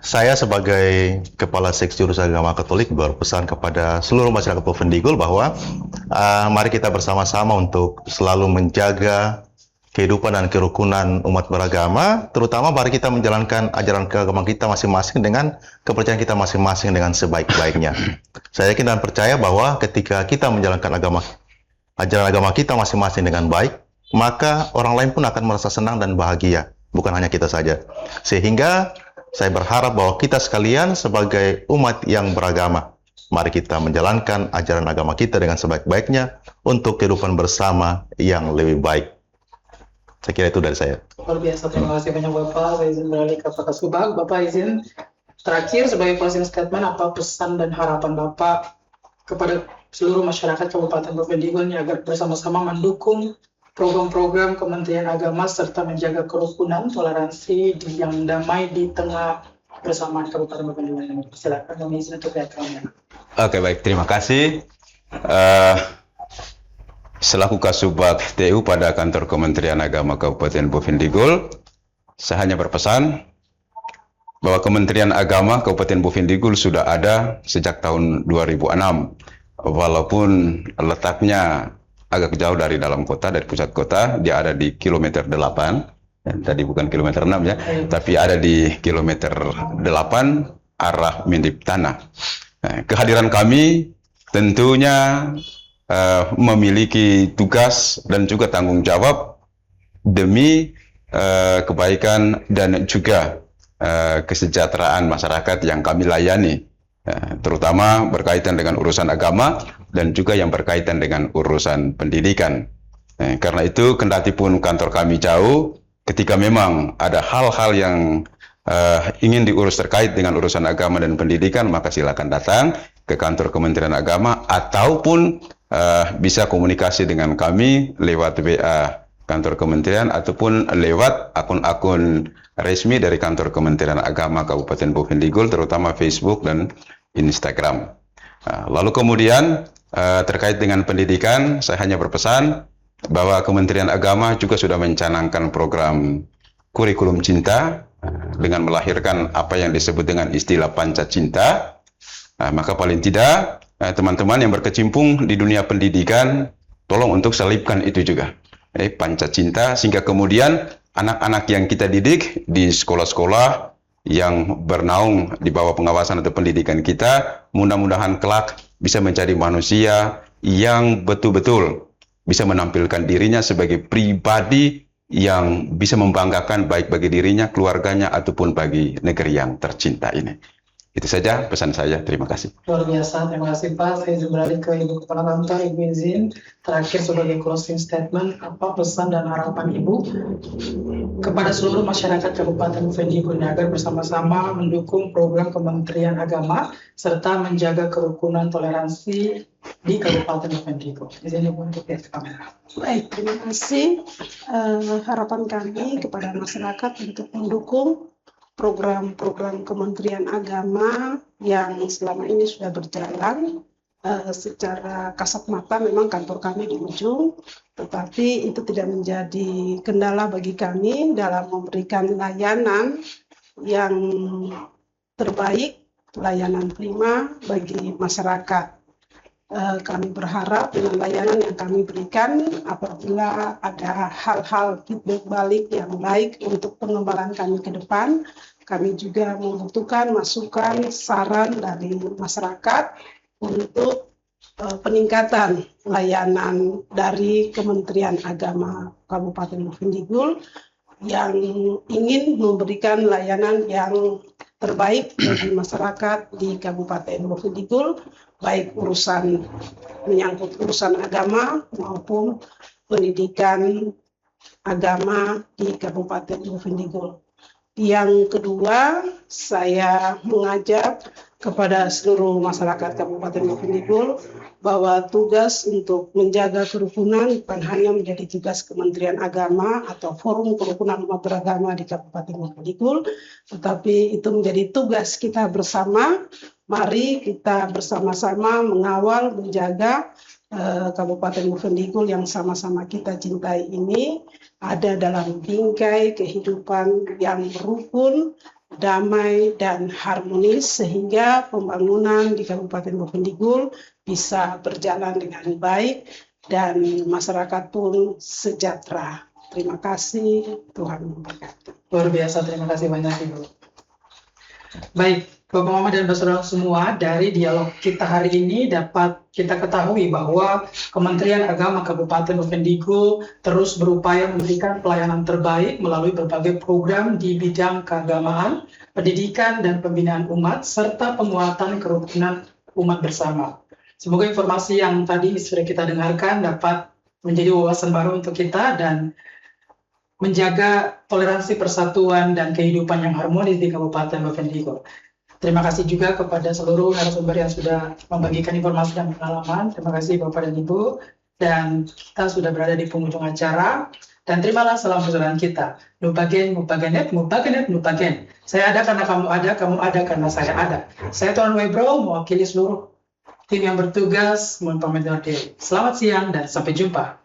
Saya sebagai Kepala Seksi Jurusan Agama Katolik berpesan kepada seluruh masyarakat Bovendigul bahwa mari kita bersama-sama untuk selalu menjaga kehidupan dan kerukunan umat beragama, terutama mari kita menjalankan ajaran keagamaan kita masing-masing dengan kepercayaan kita masing-masing dengan sebaik-baiknya. Saya yakin dan percaya bahwa ketika kita menjalankan ajaran agama kita masing-masing dengan baik, maka orang lain pun akan merasa senang dan bahagia, bukan hanya kita saja. Sehingga saya berharap bahwa kita sekalian sebagai umat yang beragama, mari kita menjalankan ajaran agama kita dengan sebaik-baiknya untuk kehidupan bersama yang lebih baik. Saya kira itu dari saya. Luar biasa, terima kasih banyak Bapak. Saya izin beralih ke Pak Kasubag. Bapak izin terakhir sebagai closing statement, apa pesan dan harapan Bapak kepada seluruh masyarakat Kabupaten Bovendigul ini agar bersama-sama mendukung program-program Kementerian Agama serta menjaga kerukunan, toleransi yang damai di tengah bersamaan Kabupaten Bovendigul ini. Silakan kami izin untuk lihat kamera. Oke, baik, terima kasih. Selaku Kasubag TU pada kantor Kementerian Agama Kabupaten Bovendigul, saya hanya berpesan bahwa Kementerian Agama Kabupaten Bovendigul sudah ada sejak tahun 2006, walaupun letaknya agak jauh dari dalam kota, dari pusat kota. Dia ada di kilometer 8, tadi bukan kilometer 6 ya, tapi ada di kilometer 8 arah Mindip Tanah. Nah, kehadiran kami tentunya memiliki tugas dan juga tanggung jawab demi kebaikan dan juga kesejahteraan masyarakat yang kami layani, terutama berkaitan dengan urusan agama dan juga yang berkaitan dengan urusan pendidikan. Karena itu, kendati pun kantor kami jauh, ketika memang ada hal-hal yang ingin diurus terkait dengan urusan agama dan pendidikan, maka silakan datang ke kantor Kementerian Agama ataupun bisa komunikasi dengan kami lewat WA kantor kementerian ataupun lewat akun-akun resmi dari kantor Kementerian Agama Kabupaten Bovendigul, terutama Facebook dan Instagram. Lalu kemudian terkait dengan pendidikan, saya hanya berpesan bahwa Kementerian Agama juga sudah mencanangkan program kurikulum cinta dengan melahirkan apa yang disebut dengan istilah Panca Cinta. Maka paling tidak teman-teman yang berkecimpung di dunia pendidikan, tolong untuk selipkan itu juga, Panca Cinta, sehingga kemudian anak-anak yang kita didik di sekolah-sekolah yang bernaung di bawah pengawasan atau pendidikan kita, mudah-mudahan kelak bisa menjadi manusia yang betul-betul bisa menampilkan dirinya sebagai pribadi yang bisa membanggakan baik bagi dirinya, keluarganya, ataupun bagi negeri yang tercinta ini. Itu saja pesan saya. Terima kasih. Luar biasa, terima kasih Pak. Saya izin beralih ke Ibu Kepala Kantor. Ibu izin terakhir sebagai closing statement, apa pesan dan harapan Ibu kepada seluruh masyarakat Kabupaten Bovendigul agar bersama-sama mendukung program Kementerian Agama serta menjaga kerukunan toleransi di Kabupaten Bovendigul. Izin Ibu untuk lihat kamera. Baik, terima kasih. Harapan kami kepada masyarakat untuk mendukung program-program Kementerian Agama yang selama ini sudah berjalan. Secara kasat mata memang kantor kami di ujung, tetapi itu tidak menjadi kendala bagi kami dalam memberikan layanan yang terbaik, layanan prima bagi masyarakat. Kami berharap dengan layanan yang kami berikan, apabila ada hal-hal feedback balik yang baik untuk pengembangan kami ke depan, kami juga membutuhkan masukan, saran dari masyarakat untuk peningkatan layanan dari Kementerian Agama Kabupaten Bovendigul yang ingin memberikan layanan yang terbaik bagi masyarakat di Kabupaten Bovendigul, baik urusan menyangkut urusan agama maupun pendidikan agama di Kabupaten Bovendigul. Yang kedua, saya mengajak kepada seluruh masyarakat Kabupaten Bovendigul bahwa tugas untuk menjaga kerukunan bukan hanya menjadi tugas Kementerian Agama atau Forum Kerukunan Umat Beragama di Kabupaten Bovendigul, tetapi itu menjadi tugas kita bersama. Mari kita bersama-sama mengawal, menjaga Kabupaten Bovendigul yang sama-sama kita cintai ini ada dalam bingkai kehidupan yang rukun, damai, dan harmonis, sehingga pembangunan di Kabupaten Bovendigul bisa berjalan dengan baik dan masyarakat pun sejahtera. Terima kasih, Tuhan memberkati. Luar biasa, terima kasih banyak Ibu. Baik, Bapak Mama dan Saudara semua, dari dialog kita hari ini dapat kita ketahui bahwa Kementerian Agama Kabupaten Bovendigul terus berupaya memberikan pelayanan terbaik melalui berbagai program di bidang keagamaan, pendidikan dan pembinaan umat, serta penguatan kerukunan umat bersama. Semoga informasi yang tadi sudah kita dengarkan dapat menjadi wawasan baru untuk kita dan menjaga toleransi persatuan dan kehidupan yang harmonis di Kabupaten Bovendigor. Terima kasih juga kepada seluruh narasumber yang sudah membagikan informasi dan pengalaman. Terima kasih Bapak dan Ibu. Dan kita sudah berada di penghujung acara. Dan terimalah salam persaudaraan kita. Nubagen, mubagenet, mubagenet, nubagen. Saya ada karena kamu ada karena saya ada. Saya Tuan Webro, mewakili seluruh tim yang bertugas, mohon pamit undur diri. Selamat siang dan sampai jumpa.